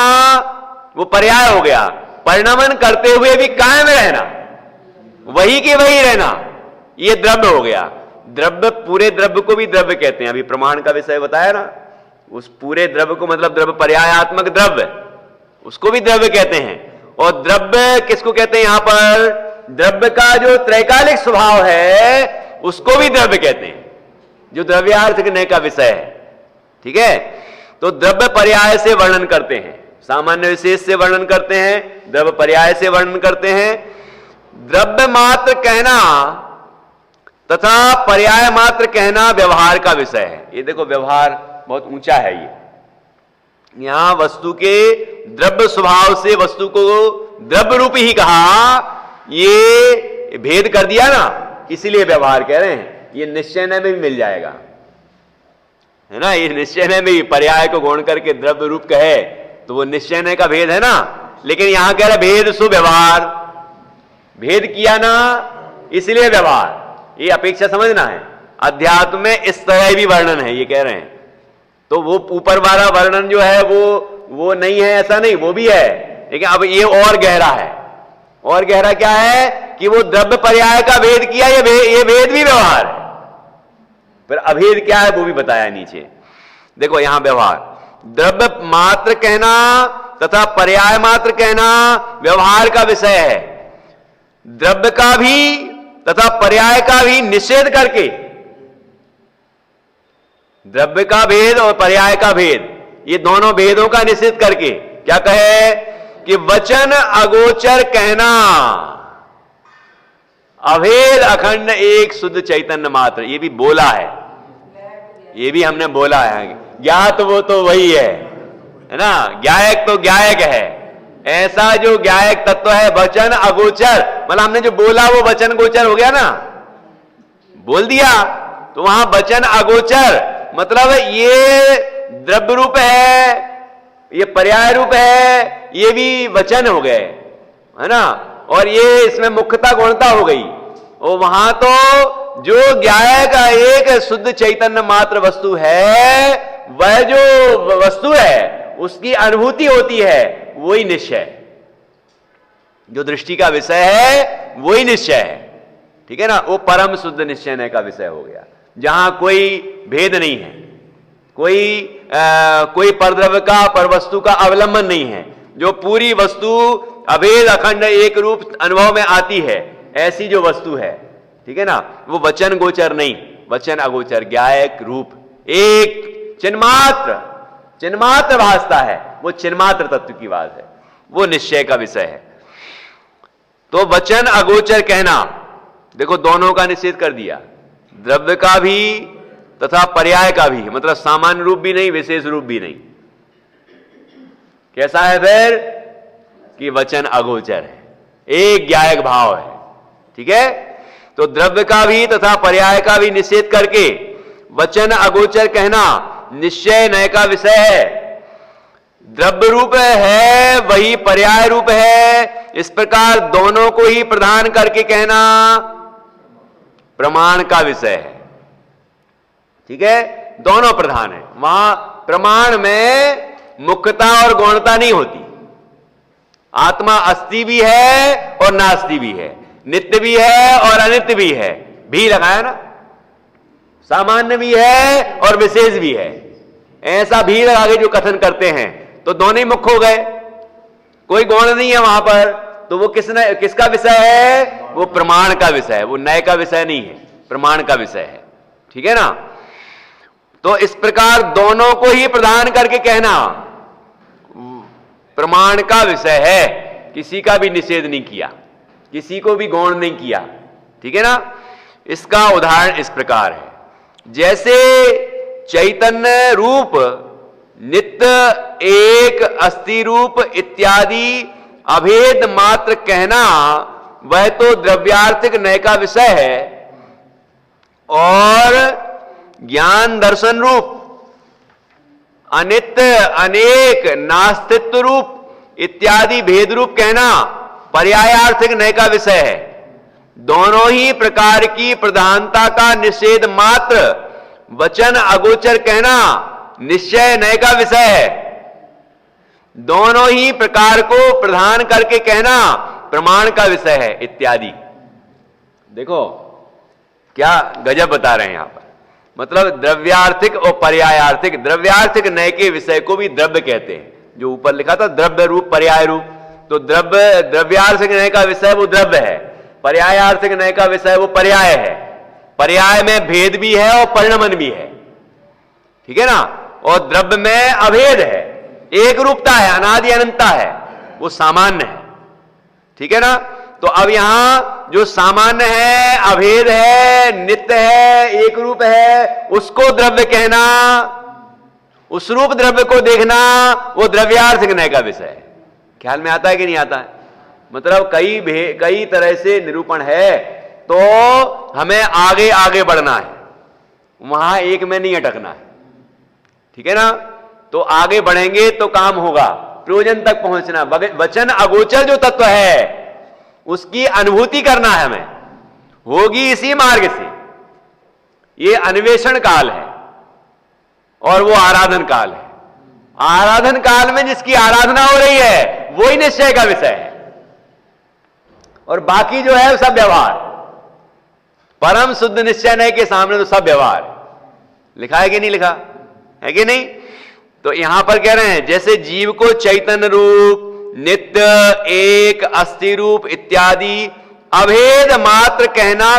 वो पर्याय हो गया, परिणमन करते हुए भी कायम रहना, वही के वही रहना, ये द्रव्य हो गया। द्रव्य, पूरे द्रव्य को भी द्रव्य कहते हैं, अभी प्रमाण का विषय बताया ना। उस पूरे द्रव्य को मतलब द्रव्य पर्यायात्मक द्रव्य, उसको भी द्रव्य कहते हैं। और द्रव्य किसको कहते हैं? यहां पर द्रव्य का जो त्रैकालिक स्वभाव है उसको भी द्रव्य कहते हैं, जो द्रव्यार्थ करने का विषय है, ठीक है। तो द्रव्य पर्याय से वर्णन करते हैं, सामान्य विशेष से वर्णन करते हैं, द्रव्य पर्याय से वर्णन करते हैं। द्रव्य मात्र कहना तथा पर्याय मात्र कहना व्यवहार का विषय है। ये देखो व्यवहार बहुत ऊंचा है। ये यहां वस्तु के द्रव्य स्वभाव से वस्तु को द्रव्य रूप ही कहा, ये भेद कर दिया ना, इसीलिए व्यवहार कह रहे हैं। ये निश्चय में भी मिल जाएगा, है ना। ये निश्चय में भी पर्याय को गौण करके द्रव्य रूप कहे तो वो निश्चय का भेद है ना। लेकिन यहां कह रहा भेद सु व्यवहार, भेद किया ना इसलिए व्यवहार। ये अपेक्षा समझना है। अध्यात्म में इस तरह भी वर्णन है, ये कह रहे हैं। तो वो ऊपर वाला वर्णन जो है वो नहीं है, ऐसा नहीं, वो भी है। लेकिन अब ये और गहरा है। और गहरा क्या है कि वो द्रव्य पर्याय का भेद किया, ये भेद भी व्यवहार है। फिर अभेद क्या है वो भी बताया नीचे। देखो यहां व्यवहार, द्रव्य मात्र कहना तथा पर्याय मात्र कहना व्यवहार का विषय है। द्रव्य का भी तथा पर्याय का भी निषेध करके, द्रव्य का भेद और पर्याय का भेद, ये दोनों भेदों का निषेध करके क्या कहे कि वचन अगोचर कहना अभेद अखंड एक शुद्ध चैतन्य मात्र। ये भी बोला है, ये भी हमने बोला है। ज्ञात वो तो वही है ना। ज्ञायक तो ज्ञायक है। ऐसा जो ज्ञायक तत्व है वचन अगोचर, मतलब हमने जो बोला वो वचन गोचर हो गया ना, बोल दिया। तो वहां वचन अगोचर मतलब ये द्रव्य रूप है, ये पर्याय रूप है, ये भी वचन हो गए, है ना। और ये इसमें मुख्यता गुणता हो गई। और वहां तो जो ज्ञायक एक शुद्ध चैतन्य मात्र वस्तु है, वह जो वस्तु है उसकी अनुभूति होती है, वही निश्चय। जो दृष्टि का विषय है वही निश्चय है, ठीक है ना। वो परम शुद्ध निश्चय का विषय हो गया, जहां कोई भेद नहीं है, कोई परद्रव्य का पर वस्तु का अवलंबन नहीं है। जो पूरी वस्तु अभेद अखंड एक रूप अनुभव में आती है, ऐसी जो वस्तु है, ठीक है ना, वो वचन गोचर नहीं, वचन अगोचर, ज्ञायक रूप एक चिन्मात्र भासता है। वो चिन्मात्र तत्व की बात है, वो निश्चय का विषय है। तो वचन अगोचर कहना, देखो दोनों का निषेध कर दिया, द्रव्य का भी तथा पर्याय का भी, मतलब सामान्य रूप भी नहीं, विशेष रूप भी नहीं। कैसा है फिर कि वचन अगोचर है, एक ज्ञायक भाव है, ठीक है। तो द्रव्य का भी तथा पर्याय का भी निषेध करके वचन अगोचर कहना निश्चय नय का विषय है। द्रव्य रूप है वही पर्याय रूप है, इस प्रकार दोनों को ही प्रदान करके कहना प्रमाण का विषय है, ठीक है। दोनों प्रधान है। वहां प्रमाण में मुख्यता और गौणता नहीं होती। आत्मा अस्ति भी है और नास्ति भी है, नित्य भी है और अनित्य भी है, भी लगाया ना, सामान्य भी है और विशेष भी है। ऐसा भी लगा के जो कथन करते हैं तो दोनों ही मुख्य हो गए, कोई गौण नहीं है वहां पर। तो वो किसका विषय है? वो प्रमाण का विषय है, वो नय का विषय नहीं है, प्रमाण का विषय है, ठीक है ना। तो इस प्रकार दोनों को ही प्रदान करके कहना प्रमाण का विषय है, किसी का भी निषेध नहीं किया, किसी को भी गौण नहीं किया, ठीक है ना। इसका उदाहरण इस प्रकार है, जैसे चैतन्य रूप, नित्य, एक, अस्थि रूप इत्यादि अभेद मात्र कहना वह तो द्रव्यार्थिक नय का विषय है, और ज्ञान दर्शन रूप, अनित्य, अनेक, नास्तित्व रूप इत्यादि भेद रूप कहना पर्यायार्थिक नय का विषय है। दोनों ही प्रकार की प्रधानता का निषेध मात्र वचन अगोचर कहना निश्चय नय का विषय है। दोनों ही प्रकार को प्रधान करके कहना प्रमाण का विषय है इत्यादि। देखो क्या गजब बता रहे हैं यहां पर। मतलब द्रव्यार्थिक और पर्यायार्थिक, द्रव्यार्थिक नय के विषय को भी द्रव्य कहते हैं, जो ऊपर लिखा था द्रव्य रूप पर्याय रूप। तो द्रव्यार्थिक नय का विषय वो द्रव्य है, पर्यायार्थिक नय का विषय वो पर्याय है। पर्याय में भेद भी है और परिणमन भी है, ठीक है ना। और द्रव्य में अभेद है, एक रूपता है, अनादि अनंतता है, वो सामान्य है, ठीक है ना। तो अब यहां जो सामान्य है, अभेद है, नित्य है, एक रूप है, उसको द्रव्य कहना, उस रूप द्रव्य को देखना, वो द्रव्यार्थ ज्ञान का विषय है। ख्याल में आता है कि नहीं आता है? मतलब कई तरह से निरूपण है, तो हमें आगे आगे बढ़ना है, वहां एक में नहीं अटकना है। ठीक है ना? तो आगे बढ़ेंगे तो काम होगा, प्रयोजन तक पहुंचना। वचन अगोचर जो तत्व है उसकी अनुभूति करना है हमें, होगी इसी मार्ग से। ये अन्वेषण काल है और वो आराधन काल है। आराधन काल में जिसकी आराधना हो रही है वही निश्चय का विषय है, और बाकी जो है सब व्यवहार। परम शुद्ध निश्चय नहीं के सामने तो सब व्यवहार। लिखा है कि नहीं लिखा है कि नहीं? तो यहां पर कह रहे हैं जैसे जीव को चैतन्य रूप, नित्य, एक, अस्थि रूप इत्यादि अभेद मात्र कहना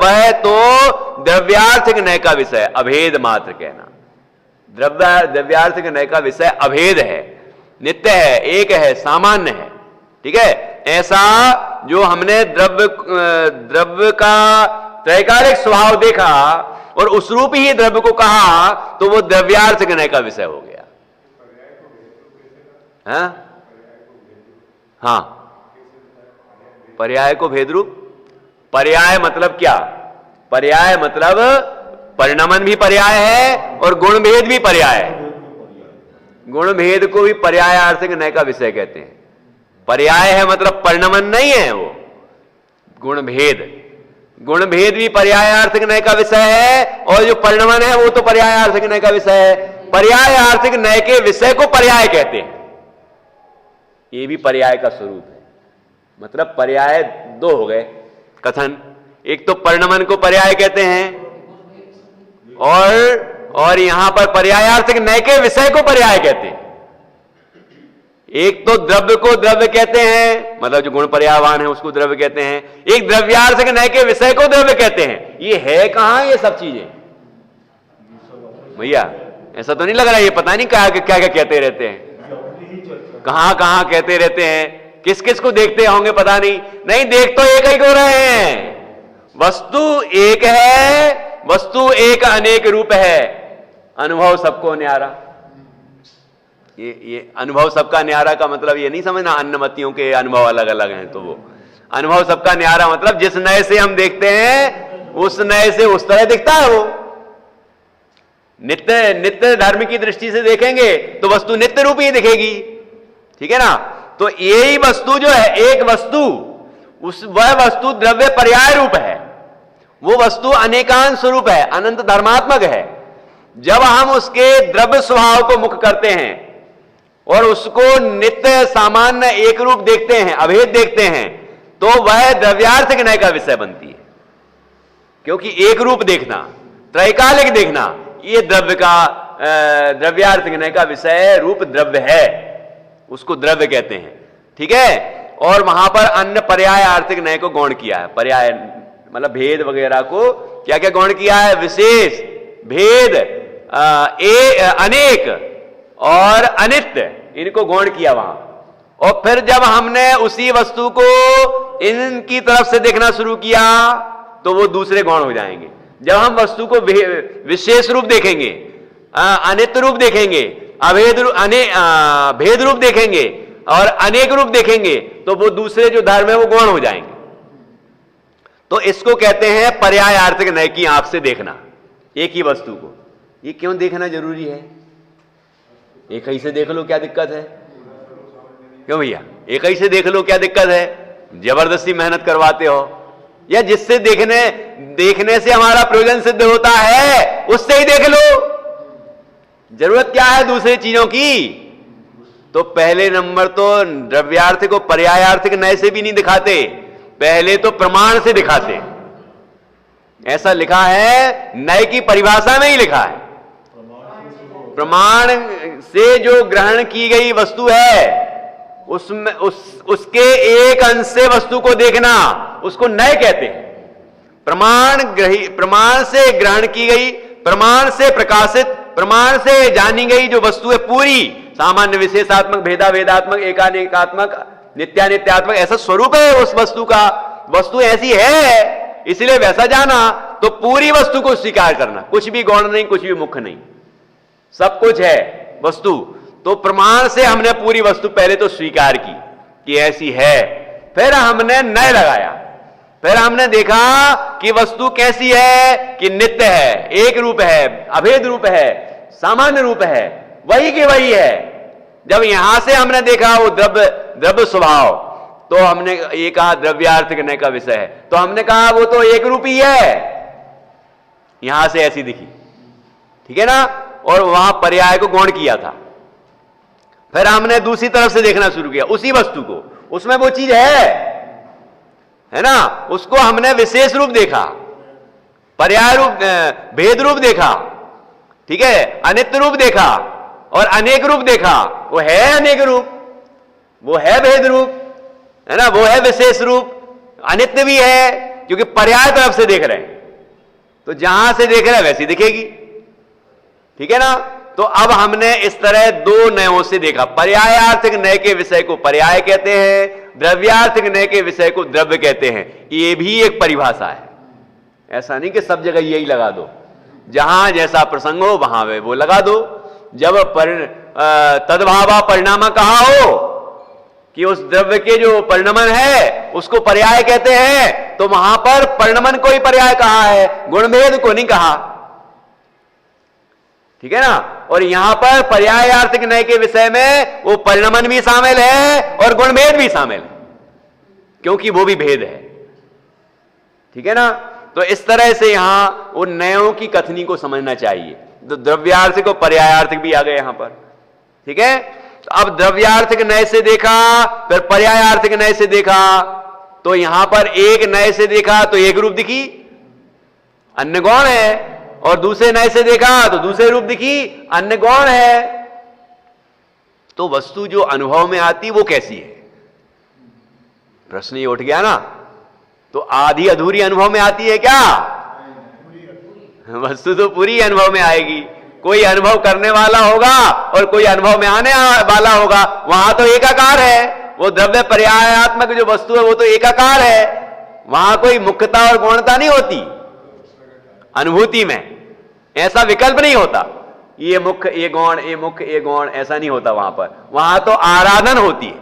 वह तो द्रव्यार्थ नय का विषय। अभेद मात्र कहना द्रव्यार्थ नय का विषय अभेद है, नित्य है, एक है, सामान्य है। ठीक है? ऐसा जो हमने द्रव्य का त्रैकालिक स्वभाव देखा और उस रूप ही द्रव्य को कहा, तो वो द्रव्यार्थ ज्ञान का विषय हो गया। हाँ, पर्याय को भेद रूप। पर्याय मतलब क्या? पर्याय मतलब परिणमन भी पर्याय है और गुण भेद भी पर्याय है। गुण भेद को भी पर्यायार्थ ज्ञान का विषय कहते हैं। पर्याय है मतलब परिणमन नहीं है वो, गुण भेद भी पर्यायार्थिक नय का विषय है, और जो परिणमन है वो तो पर्यायार्थिक नय का विषय है। पर्यायार्थिक नय के विषय को पर्याय कहते हैं। ये भी पर्याय का स्वरूप है। मतलब पर्याय दो हो गए कथन, एक तो परिणमन को पर्याय कहते हैं, और यहां पर पर्यायार्थिक नय के विषय को पर्याय कहते हैं। एक तो द्रव्य को द्रव्य कहते हैं, मतलब जो गुण पर्यायवान है उसको द्रव्य कहते हैं। एक द्रव्यार्थ नय के विषय को द्रव्य कहते हैं। ये है कहां ये सब चीजें भैया? ऐसा तो नहीं लग रहा है ये पता नहीं क्या क्या कहते रहते हैं, कहां कहां कहते रहते हैं, किस किस को देखते होंगे पता नहीं देख तो एक ही को रहे हैं। वस्तु एक है, वस्तु एक अनेक रूप है, अनुभव सबको न्यारा। ये अनुभव सबका न्यारा का मतलब ये नहीं समझना अन्नमतियों के अनुभव अलग अलग हैं। तो वो अनुभव सबका न्यारा मतलब जिस नए से हम देखते हैं उस नए से उस तरह दिखता है वो। नित्य धर्म की दृष्टि से देखेंगे तो वस्तु नित्य रूप ही दिखेगी। ठीक है ना? तो यही वस्तु जो है, एक वस्तु, वह वस्तु द्रव्य पर्याय रूप है। वो वस्तु अनेकांश स्वरूप है, अनंत धर्मात्मक है। जब हम उसके द्रव्य स्वभाव को मुख करते हैं और उसको नित्य सामान्य एक रूप देखते हैं, अभेद देखते हैं, तो वह द्रव्यार्थ ज्ञान का विषय बनती है। क्योंकि एक रूप देखना, त्रैकालिक देखना, ये द्रव्य का द्रव्यार्थ ज्ञान का विषय रूप द्रव्य है, उसको द्रव्य कहते हैं। ठीक है? और वहां पर अन्य पर्याय आर्थिक नय को गौण किया है। पर्याय मतलब भेद वगैरह को क्या क्या गौण किया है? विशेष, भेद, अनेक और अनित्य, इनको गौण किया वहां। और फिर जब हमने उसी वस्तु को इनकी तरफ से देखना शुरू किया तो वो दूसरे गौण हो जाएंगे। जब हम वस्तु को विशेष रूप देखेंगे, अनित्य रूप देखेंगे, भेद रूप देखेंगे और अनेक रूप देखेंगे, तो वो दूसरे जो धर्म है वो गौण हो जाएंगे। तो इसको कहते हैं पर्याय आर्थिक नय की आंख से देखना एक ही वस्तु को। ये क्यों देखना जरूरी है? एक ही से देख लो क्या दिक्कत है? क्यों भैया? एक ही से देख लो क्या दिक्कत है? जबरदस्ती मेहनत करवाते हो? या जिससे देखने से हमारा प्रयोजन सिद्ध होता है उससे ही देख लो। जरूरत क्या है दूसरी चीजों की? तो पहले नंबर तो द्रव्यार्थ को पर्यायार्थिक नय से भी नहीं दिखाते, पहले तो प्रमाण से दिखाते। ऐसा लिखा है, नय की परिभाषा में ही लिखा है। प्रमाण से जो ग्रहण की गई वस्तु है उसमें उसके एक अंश से वस्तु को देखना, उसको नय कहते हैं। प्रमाण से ग्रहण की गई, प्रमाण से प्रकाशित, प्रमाण से जानी गई जो वस्तु है पूरी, सामान्य, विशेषात्मक, भेदाभेदात्मक, एकानेकात्मक, नित्यानित्यात्मक, ऐसा स्वरूप है उस वस्तु का वस्तु ऐसी है इसलिए वैसा जाना, तो पूरी वस्तु को स्वीकार करना, कुछ भी गौण नहीं, कुछ भी मुख्य नहीं, सब कुछ है वस्तु। तो प्रमाण से हमने पूरी वस्तु पहले तो स्वीकार की कि ऐसी है, फिर हमने नय लगाया, फिर हमने देखा कि वस्तु कैसी है कि नित्य है, एक रूप है, अभेद रूप है, सामान्य रूप है, वही की वही है। जब यहां से हमने देखा वो द्रव्य स्वभाव, तो हमने ये कहा द्रव्यार्थ नय का विषय है, तो हमने कहा वो तो एक रूप ही है, यहां से ऐसी दिखी, ठीक है ना, और वहां पर्याय को गौण किया था। फिर हमने दूसरी तरफ से देखना शुरू किया उसी वस्तु को, उसमें वो चीज है ना, उसको हमने विशेष रूप देखा, पर्याय रूप, भेद रूप देखा, ठीक है, अनित्य रूप देखा और अनेक रूप देखा। वो है अनेक रूप, वो है भेद रूप, है ना, वो है विशेष रूप, अनित्य भी है, क्योंकि पर्याय तरफ से देख रहे हैं, तो जहां से देख रहे हैं वैसी दिखेगी, ठीक है ना। तो अब हमने इस तरह दो नयों से देखा, पर्यायार्थिक नय के विषय को पर्याय कहते हैं, द्रव्यार्थिक नय के विषय को द्रव्य कहते हैं। ये भी एक परिभाषा है, ऐसा नहीं कि सब जगह यही लगा दो, जहां जैसा प्रसंग हो वहां वो लगा दो। जब तद्भावा परिणाम कहा हो कि उस द्रव्य के जो परिणमन है उसको पर्याय कहते हैं, तो वहां पर परिणमन को ही पर्याय कहा है, गुणभेद को नहीं कहा, ठीक है ना। और यहां पर पर्यायार्थिक नय के विषय में वो परिणमन भी शामिल है और गुणभेद भी शामिल है, क्योंकि वो भी भेद है, ठीक है ना। तो इस तरह से यहां उन नयों की कथनी को समझना चाहिए। तो द्रव्यार्थिक और पर्यायार्थिक भी आ गए यहां पर, ठीक है। तो अब द्रव्यार्थिक नय से देखा, फिर पर्यायार्थिक नय से देखा, तो यहां पर एक नय से देखा तो एक रूप दिखी, अन्य गौण है, और दूसरे नय से देखा तो दूसरे रूप दिखी, अन्य गौण है। तो वस्तु जो अनुभव में आती वो कैसी है, प्रश्न ये उठ गया ना। तो आधी अधूरी अनुभव में आती है क्या? वस्तु तो पूरी अनुभव में आएगी। कोई अनुभव करने वाला होगा और कोई अनुभव में आने वाला होगा, वहां तो एकाकार है। वो द्रव्य पर्यायात्मक जो वस्तु है वो तो एकाकार है, वहां कोई मुख्यता और गौणता नहीं होती। अनुभूति में ऐसा विकल्प नहीं होता, ये मुख्य ये गौण, ये मुख्य ये गौण, ऐसा नहीं होता वहां पर। वहां तो आराधन होती है,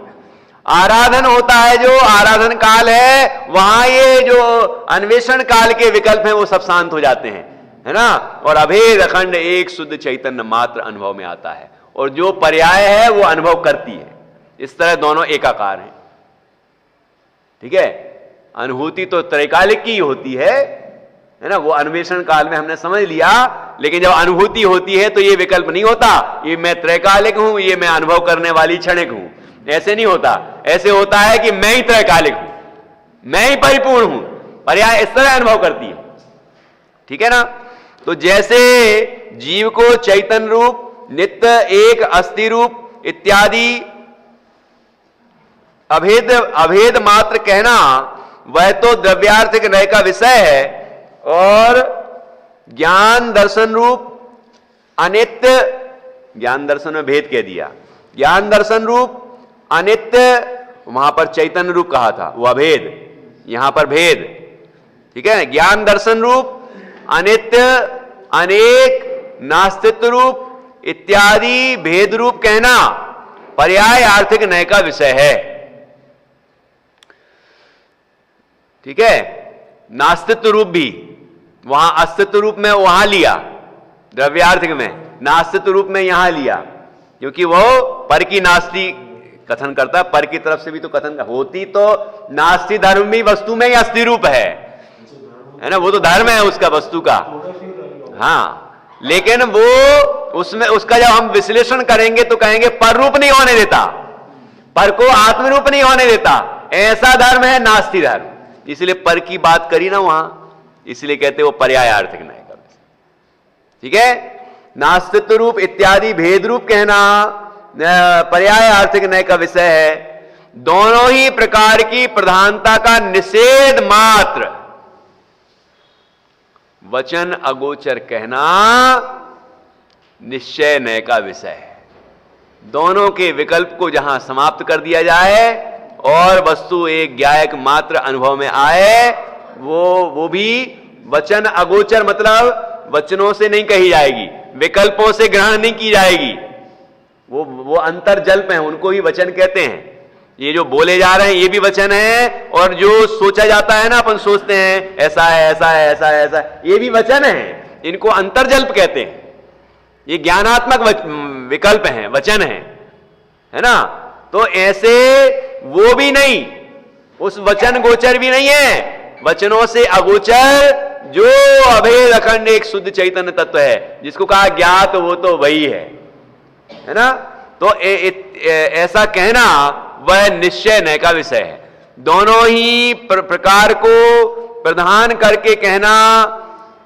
आराधन होता है, जो आराधन काल है वहां ये जो अन्वेषण काल के विकल्प हैं वो सब शांत हो जाते हैं, है ना। और अभेद अखंड एक शुद्ध चैतन्य मात्र अनुभव में आता है, और जो पर्याय है वो अनुभव करती है। इस तरह दोनों एकाकार हैं, ठीक है। अनुभूति तो त्रैकालिक की होती है ना, वो अन्वेषण काल में हमने समझ लिया। लेकिन जब अनुभूति होती है तो ये विकल्प नहीं होता, ये मैं त्रैकालिक हूं, ये मैं अनुभव करने वाली क्षणिक हूं, ऐसे नहीं होता। ऐसे होता है कि मैं ही त्रैकालिक हूं, मैं ही परिपूर्ण हूं, पर्याय इस तरह अनुभव करती है, ठीक है ना। तो जैसे जीव को चैतन्य रूप, नित्य, एक, अस्थि रूप इत्यादि अभेद मात्र कहना, वह तो द्रव्यार्थिक नय का विषय है। और ज्ञान दर्शन रूप अनित्य, ज्ञान दर्शन में भेद कह दिया, ज्ञान दर्शन रूप अनित्य, वहां पर चैतन्य रूप कहा था, वो अभेद, यहां पर भेद, ठीक है। ज्ञान दर्शन रूप अनित्य, अनेक, नास्तित्व रूप इत्यादि भेद रूप कहना पर्याय आर्थिक नय का विषय है, ठीक है। नास्तित्व रूप भी वहां अस्तित्व रूप में वहां लिया, द्रव्यार्थिक में, नास्तित्व रूप में यहां लिया, क्योंकि वो पर की नास्ति कथन करता है, पर की तरफ से भी तो कथन होती, तो नास्ति धर्म भी वस्तु में ही अस्थि रूप है ना, वो तो धर्म है उसका वस्तु का, हाँ। लेकिन वो उसमें उसका जब हम विश्लेषण करेंगे तो कहेंगे पर रूप नहीं होने देता, पर को आत्मरूप नहीं होने देता, ऐसा धर्म है नास्ति धर्म, इसलिए पर की बात करी ना वहां, इसलिए कहते वो पर्यायार्थिक नय का, ठीक है। नास्तित्व रूप इत्यादि भेद रूप कहना पर्यायार्थिक नय का विषय है। दोनों ही प्रकार की प्रधानता का निषेध मात्र वचन अगोचर कहना निश्चय नय का विषय है। दोनों के विकल्प को जहां समाप्त कर दिया जाए और वस्तु एक ज्ञायक मात्र अनुभव में आए, वो भी वचन अगोचर, मतलब वचनों से नहीं कही जाएगी, विकल्पों से ग्रहण नहीं की जाएगी, वो अंतर्जल्प हैं, उनको ही वचन कहते हैं। ये जो बोले जा रहे हैं ये भी वचन है, और जो सोचा जाता है ना, अपन सोचते हैं ऐसा है ऐसा है ऐसा है ऐसा है, ये भी वचन है, इनको अंतर्जल्प कहते हैं। ये ज्ञानात्मक विकल्प हैं, वचन है ना। तो ऐसे वो भी नहीं, उस वचन गोचर भी नहीं है, वचनों से अगोचर जो अभेद अखंड एक शुद्ध चैतन्य तत्व है, जिसको कहा ज्ञात, वो तो वही है ना। तो ऐसा कहना वह निश्चय नय का विषय है। दोनों ही प्रकार को प्रधान करके कहना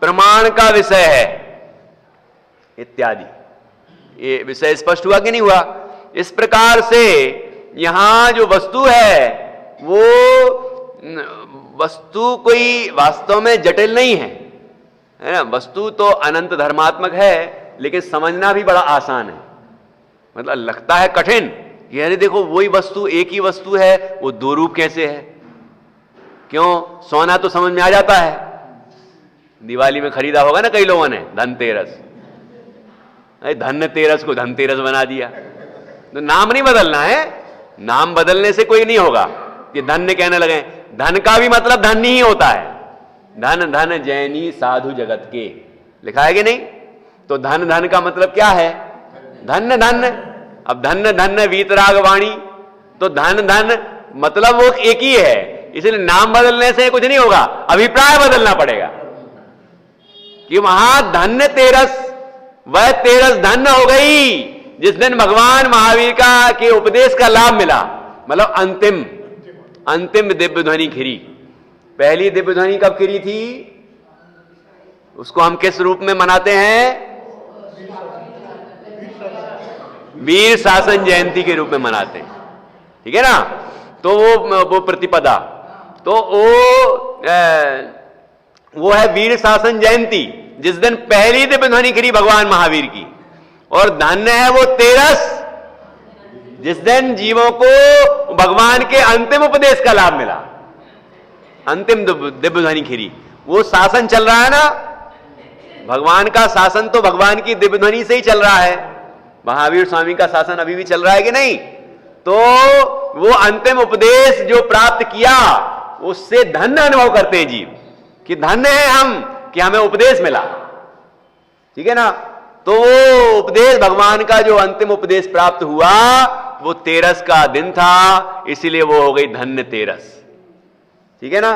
प्रमाण का विषय है इत्यादि। ये विषय स्पष्ट हुआ कि नहीं हुआ? इस प्रकार से यहां जो वस्तु है वो वस्तु कोई वास्तव में जटिल नहीं है ना। वस्तु तो अनंत धर्मात्मक है, लेकिन समझना भी बड़ा आसान है। मतलब लगता है कठिन कि अरे देखो वही वस्तु, एक ही वस्तु है, वो दो रूप कैसे है? क्यों? सोना तो समझ में आ जाता है, दिवाली में खरीदा होगा ना कई लोगों ने, धनतेरस, धनतेरस को धनतेरस बना दिया। तो नाम नहीं बदलना है, नाम बदलने से कोई नहीं होगा। ये धन्य कहने लगे, धन का भी मतलब धन ही होता है। धन धन जैनी साधु जगत के, लिखा है कि नहीं? तो धन धन का मतलब क्या है? धन्य धन्य। अब धन्य धन्य वीतराग वाणी, तो धन धन मतलब वो एक ही है, इसलिए नाम बदलने से कुछ नहीं होगा, अभिप्राय बदलना पड़ेगा कि वहां धन्य तेरस, वह तेरस धन्य हो गई जिस दिन भगवान महावीर का के उपदेश का लाभ मिला। मतलब अंतिम दिव्य ध्वनि खिरी। पहली दिव्य ध्वनि कब खिरी थी? उसको हम किस रूप में मनाते हैं? वीर शासन जयंती के रूप में मनाते हैं, ठीक है ना। तो वो प्रतिपदा, तो वो है वीर शासन जयंती, जिस दिन पहली दिव्य ध्वनि खिरी भगवान महावीर की। और धन्य है वो तेरस, जिस दिन जीवों को भगवान के अंतिम उपदेश का लाभ मिला। अंतिम दिव्य ध्वनि खिरी, वो शासन चल रहा है ना, भगवान का शासन तो भगवान की दिव्य ध्वनि से ही चल रहा है। महावीर स्वामी का शासन अभी भी चल रहा है कि नहीं? तो वो अंतिम उपदेश जो प्राप्त किया, उससे धन्य अनुभव करते हैं जीव कि धन्य है हम कि हमें उपदेश मिला, ठीक है ना। तो वो उपदेश, भगवान का जो अंतिम उपदेश प्राप्त हुआ, वो तेरस का दिन था, इसीलिए वो हो गई धन्य तेरस, ठीक है ना।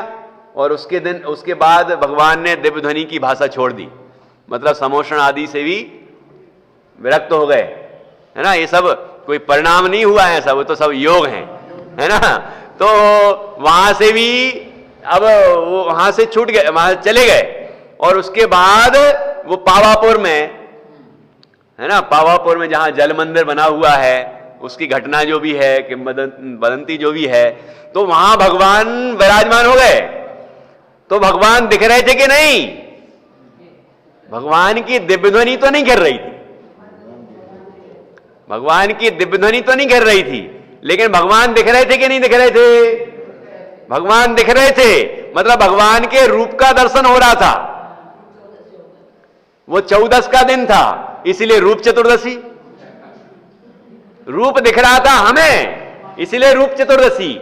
और उसके दिन, उसके बाद भगवान ने दिव्य ध्वनि की भाषा छोड़ दी, मतलब समोषण आदि से भी विरक्त हो गए, है ना। ये सब कोई परिणाम नहीं हुआ है, सब तो सब योग हैं, है ना। तो वहां से भी अब वो वहां से छूट गए, वहां चले गए। और उसके बाद वो पावापुर में, है ना, पावापुर में जहां जल मंदिर बना हुआ है, उसकी घटना जो भी है, किंवदंती जो भी है, तो वहां भगवान विराजमान हो गए। तो भगवान दिख रहे थे कि नहीं? भगवान की दिव्य ध्वनि तो नहीं गिर रही थी, भगवान की दिव्य ध्वनि तो नहीं गिर रही थी, लेकिन भगवान दिख रहे थे कि नहीं दिख रहे थे? भगवान दिख रहे थे, मतलब भगवान के रूप का दर्शन हो रहा था। वो 14 का दिन था, इसलिए रूप चतुर्दशी, रूप दिख रहा था हमें, इसलिए रूप चतुर्दशी।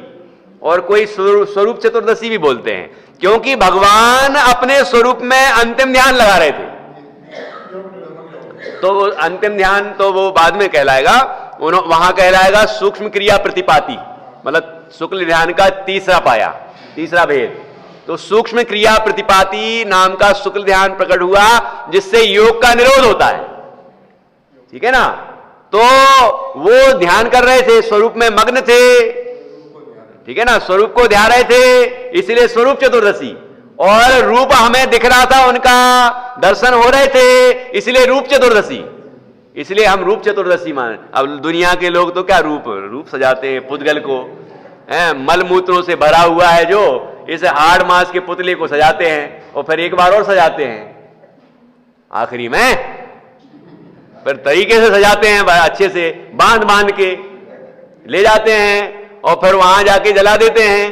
और कोई स्वरूप चतुर्दशी भी बोलते हैं, क्योंकि भगवान अपने स्वरूप में अंतिम ध्यान लगा रहे थे। तो वो अंतिम ध्यान तो वो बाद में कहलाएगा, वहां कहलाएगा सूक्ष्म क्रिया प्रतिपाती, मतलब शुक्ल ध्यान का तीसरा पाया, तीसरा भेद। तो सूक्ष्म क्रिया प्रतिपाती नाम का शुक्ल ध्यान प्रकट हुआ, जिससे योग का निरोध होता है, ठीक है ना। तो वो ध्यान कर रहे थे, स्वरूप में मग्न थे, ठीक है ना, स्वरूप को ध्यान रहे थे, इसलिए स्वरूप चतुर्दशी। और रूप हमें दिख रहा था, उनका दर्शन हो रहे थे, इसलिए रूप चतुर्दशी, इसलिए हम रूप चतुर्दशी माने। अब दुनिया के लोग तो क्या रूप सजाते हैं पुतगल को, मल मूत्रों से भरा हुआ है जो, इसे हाड़ मांस के पुतले को सजाते हैं, और फिर एक बार और सजाते हैं आखिरी में, फिर तरीके से सजाते हैं, अच्छे से बांध के ले जाते हैं, और फिर वहां जाके जला देते हैं,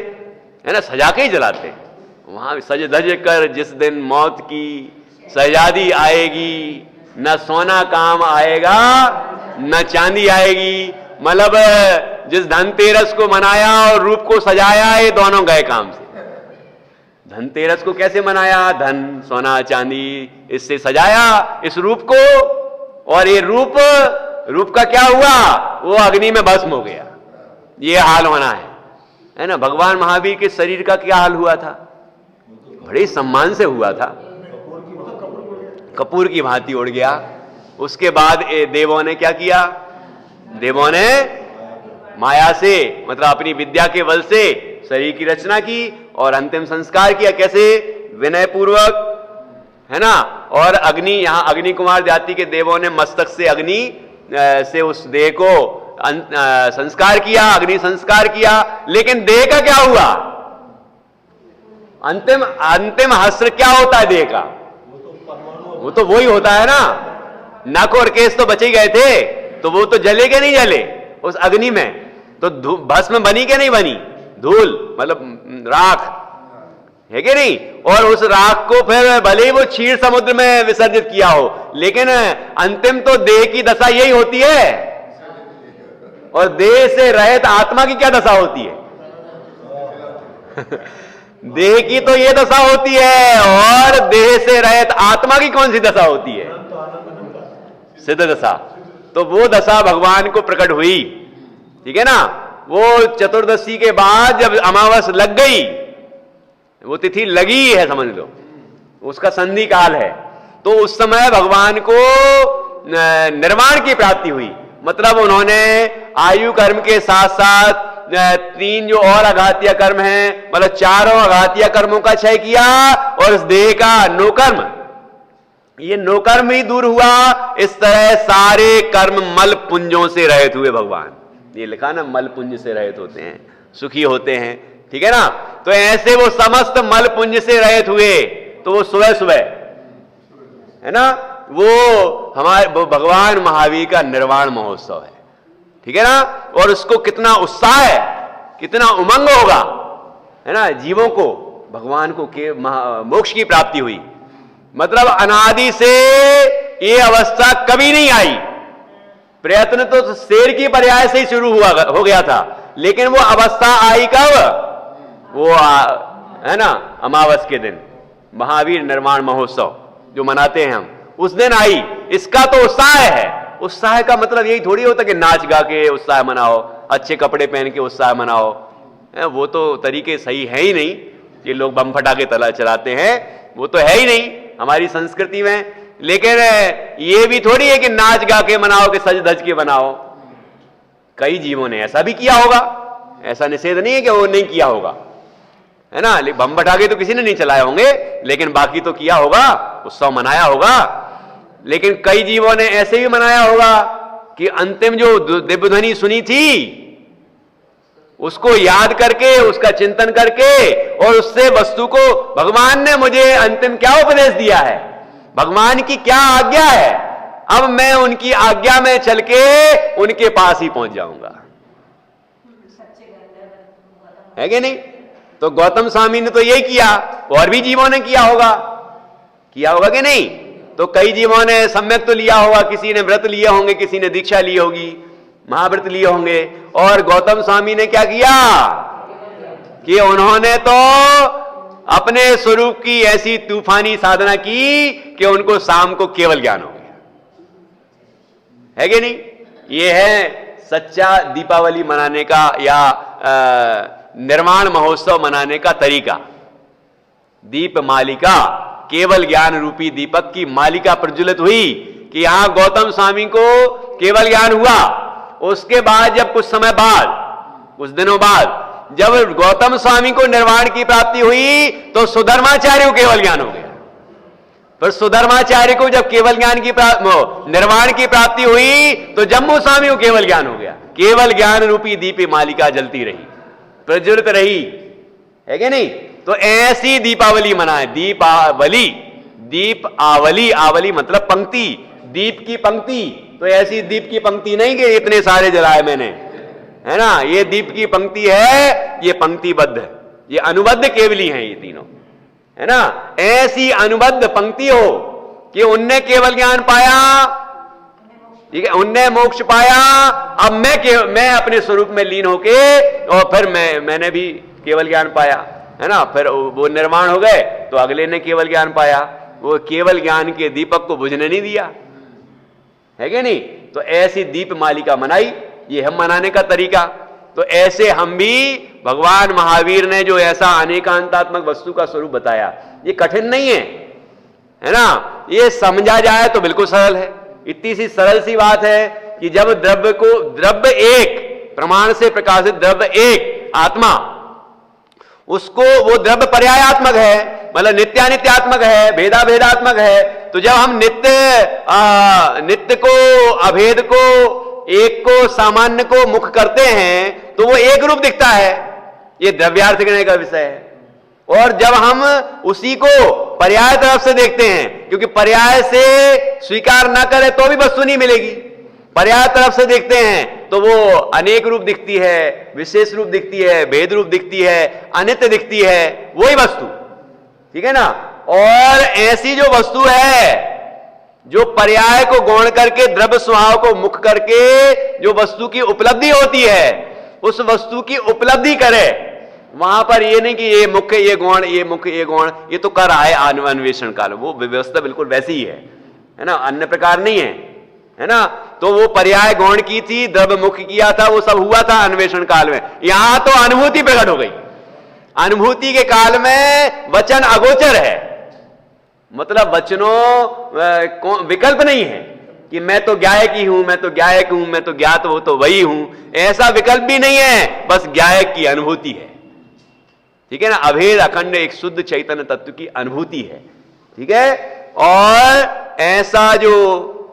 है ना, सजा के ही जलाते हैं। वहां सज धज कर जिस दिन मौत की सजादी आएगी, न सोना काम आएगा न चांदी आएगी। मतलब जिस धनतेरस को मनाया और रूप को सजाया, ये दोनों गए काम से। धनतेरस को कैसे मनाया? धन सोना चांदी इससे सजाया इस रूप को, और ये रूप का क्या हुआ? वो अग्नि में भस्म हो गया। ये हाल होना है ना। भगवान महावीर के शरीर का क्या हाल हुआ था? बड़े सम्मान से हुआ था, कपूर की भांति उड़ गया। उसके बाद देवों ने क्या किया? देवों ने माया से, मतलब अपनी विद्या के बल से शरीर की रचना की और अंतिम संस्कार किया। कैसे? विनय पूर्वक, है ना। और अग्नि, यहां अग्नि कुमार जाति के देवों ने मस्तक से अग्नि से उस देह को संस्कार किया, अग्नि संस्कार किया। लेकिन देह का क्या हुआ? अंतिम हस्त्र क्या होता है देह का? वो तो वही होता है ना। नख और केस तो बचे गए थे, तो वो तो जले के नहीं जले उस अग्नि में? तो भस्म बनी के नहीं बनी? धूल मतलब राख है कि नहीं? और उस राख को फिर भले ही वो क्षीर समुद्र में विसर्जित किया हो, लेकिन अंतिम तो देह की दशा यही होती है। और देह से रहित आत्मा की क्या दशा होती है? देह की तो ये दशा होती है, और देह से रहित आत्मा की कौन सी दशा होती है? सिद्ध दशा। तो वो दशा भगवान को प्रकट हुई, ठीक है ना। वो चतुर्दशी के बाद जब अमावस लग गई, वो तिथि लगी है समझ लो, उसका संधि काल है, तो उस समय भगवान को निर्वाण की प्राप्ति हुई। मतलब उन्होंने आयु कर्म के साथ साथ 3 जो और अघातीय कर्म हैं, मतलब 4 अघातीय कर्मों का क्षय किया, और इस देह का नोकर्म, ये नोकर्म ही दूर हुआ। इस तरह सारे कर्म मल पुंजों से रहित हुए भगवान। ये लिखा ना, मल पुंज से रहित होते हैं, सुखी होते हैं, ठीक है ना। तो ऐसे वो समस्त मल पुंज से रहित हुए। तो वो सुबह सुबह, है ना, वो हमारे भगवान महावीर का निर्वाण महोत्सव है, ठीक है ना। और उसको कितना उत्साह है, कितना उमंग होगा, है ना, जीवों को, भगवान को के मोक्ष की प्राप्ति हुई। मतलब अनादि से ये अवस्था कभी नहीं आई। प्रयत्न तो शेर की पर्याय से ही शुरू हो गया था, लेकिन वो अवस्था आई कब? वो है ना, अमावस के दिन महावीर निर्वाण महोत्सव जो मनाते हैं हम, उस दिन आई। इसका तो उत्साह है। उत्साह का मतलब यही थोड़ी होता कि नाच गा के उत्साह मनाओ, अच्छे कपड़े पहन के उत्साह मनाओ, वो तो तरीके सही है ही नहीं। ये लोग बम फटाके चलाते हैं, वो तो है ही नहीं हमारी संस्कृति में। लेकिन ये भी थोड़ी है कि नाच गा के मनाओ, कि सज धज के बनाओ। कई जीवों ने ऐसा भी किया होगा, ऐसा निषेध नहीं है कि वो नहीं किया होगा, है ना। बम फटाके तो किसी ने नहीं चलाए होंगे, लेकिन बाकी तो किया होगा, उत्सव मनाया होगा। लेकिन कई जीवों ने ऐसे भी मनाया होगा कि अंतिम जो दिव्य ध्वनि सुनी थी, उसको याद करके, उसका चिंतन करके, और उससे वस्तु को, भगवान ने मुझे अंतिम क्या उपदेश दिया है, भगवान की क्या आज्ञा है, अब मैं उनकी आज्ञा में चल के उनके पास ही पहुंच जाऊंगा, है कि नहीं। तो गौतम स्वामी ने तो यही किया, और भी जीवों ने किया होगा कि नहीं। तो कई जीवों ने सम्यक तो लिया होगा, किसी ने व्रत लिए होंगे, किसी ने दीक्षा ली होगी, महाव्रत लिए होंगे। और गौतम स्वामी ने क्या किया कि उन्होंने तो अपने स्वरूप की ऐसी तूफानी साधना की कि उनको शाम को केवल ज्ञान हो गया, है कि नहीं। ये है सच्चा दीपावली मनाने का या निर्वाण महोत्सव मनाने का तरीका। दीप मालिका, केवल ज्ञान रूपी दीपक की मालिका प्रज्वलित हुई कि यहां गौतम स्वामी को केवल ज्ञान हुआ। उसके बाद जब कुछ समय बाद, कुछ दिनों बाद, जब गौतम स्वामी को निर्वाण की प्राप्ति हुई, तो सुधर्माचार्य को केवल ज्ञान हो गया। फिर सुधर्माचार्य को जब केवल ज्ञान की निर्वाण की प्राप्ति हुई, तो जम्मू स्वामी को केवल ज्ञान हो गया। केवल ज्ञान रूपी दीप मालिका जलती रही, प्रज्वलित रही, है कि नहीं। तो ऐसी दीपावली मनाए। दीपावली, दीप आवली, आवली मतलब पंक्ति, दीप की पंक्ति। तो ऐसी दीप की पंक्ति नहीं कि इतने सारे जलाए मैंने, है ना, ये दीप की पंक्ति है, ये पंक्तिबद्ध है, ये अनुबद्ध केवली हैं ये तीनों, है ना। ऐसी अनुबद्ध पंक्ति हो कि उनने केवल ज्ञान पाया, ठीक है, उनने मोक्ष पाया, अब मैं अपने स्वरूप में लीन होके और फिर मैंने भी केवल ज्ञान पाया, है ना। फिर वो निर्माण हो गए तो अगले ने केवल ज्ञान पाया, वो केवल ज्ञान के दीपक को बुझने नहीं दिया, है कि नहीं। तो ऐसी दीप मालिका मनाई, ये हम मनाने का तरीका। तो ऐसे हम भी भगवान महावीर ने जो ऐसा अनेकांतात्मक वस्तु का स्वरूप बताया, ये कठिन नहीं है ना, ये समझा जाए तो बिल्कुल सरल है। इतनी सी सरल सी बात है कि जब द्रव्य एक, प्रमाण से प्रकाशित द्रव्य एक आत्मा, उसको वो द्रव्य पर्यायात्मक है, मतलब नित्यानित्यात्मक है, भेदा भेदात्मक है। तो जब हम नित्य को, अभेद को, एक को, सामान्य को मुख करते हैं तो वो एक रूप दिखता है, ये द्रव्यार्थ करने का विषय है। और जब हम उसी को पर्याय तरफ से देखते हैं, क्योंकि पर्याय से स्वीकार ना करें तो भी वस्तु नहीं मिलेगी, पर्याय तरफ से देखते हैं तो वो अनेक रूप दिखती है, विशेष रूप दिखती है, भेद रूप दिखती है, अनित्य दिखती है, वही वस्तु, ठीक है ना। और ऐसी जो वस्तु है जो पर्याय को गौण करके, द्रव्य स्वभाव को मुख करके जो वस्तु की उपलब्धि होती है, उस वस्तु की उपलब्धि करे, वहां पर ये नहीं कि ये मुख्य ये गौण, ये मुख्य ये गौण, ये तो कर रहा है अन्वेषण काल, वो व्यवस्था बिल्कुल वैसी ही है ना, अन्य प्रकार नहीं है ना। तो वो पर्याय गौण की थी, द्रव्य मुख्य किया था, वो सब हुआ था अन्वेषण काल में। यहां तो अनुभूति प्रकट हो गई, अनुभूति के काल में वचन अगोचर है, मतलब वचनों विकल्प नहीं है कि मैं तो ज्ञायक ही हूं, मैं तो ज्ञायक हूं, मैं तो ज्ञात हो तो वही हूं, ऐसा विकल्प भी नहीं है, बस ज्ञायक की अनुभूति है, ठीक है ना। अभेद अखंड एक शुद्ध चैतन्य तत्व की अनुभूति है, ठीक है। और ऐसा जो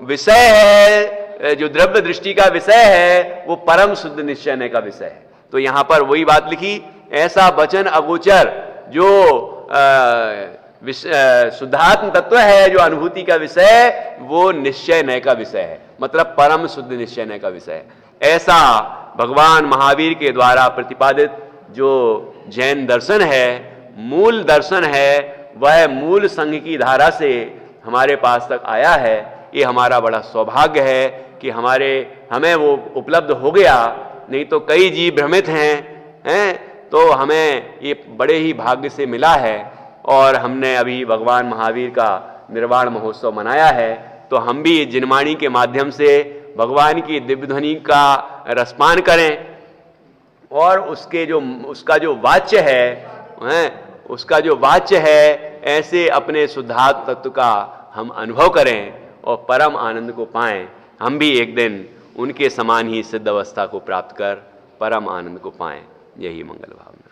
विषय है, जो द्रव्य दृष्टि का विषय है, वो परम शुद्ध निश्चय का विषय है। तो यहां पर वही बात लिखी, ऐसा वचन अगोचर जो शुद्धात्म तत्व है, जो अनुभूति का विषय, वो निश्चय नय का विषय है, मतलब परम शुद्ध निश्चय नय का विषय है। ऐसा भगवान महावीर के द्वारा प्रतिपादित जो जैन दर्शन है, मूल दर्शन है, वह मूल संघ की धारा से हमारे पास तक आया है। ये हमारा बड़ा सौभाग्य है कि हमें वो उपलब्ध हो गया, नहीं तो कई जीव भ्रमित हैं, तो हमें ये बड़े ही भाग्य से मिला है। और हमने अभी भगवान महावीर का निर्वाण महोत्सव मनाया है, तो हम भी जिनवाणी के माध्यम से भगवान की दिव्य ध्वनि का रसपान करें, और उसका जो वाच्य है, उसका जो वाच्य है, ऐसे अपने शुद्धात्म तत्व का हम अनुभव करें और परम आनंद को पाएं। हम भी एक दिन उनके समान ही सिद्ध अवस्था को प्राप्त कर परम आनंद को पाएं। यही मंगल भावना।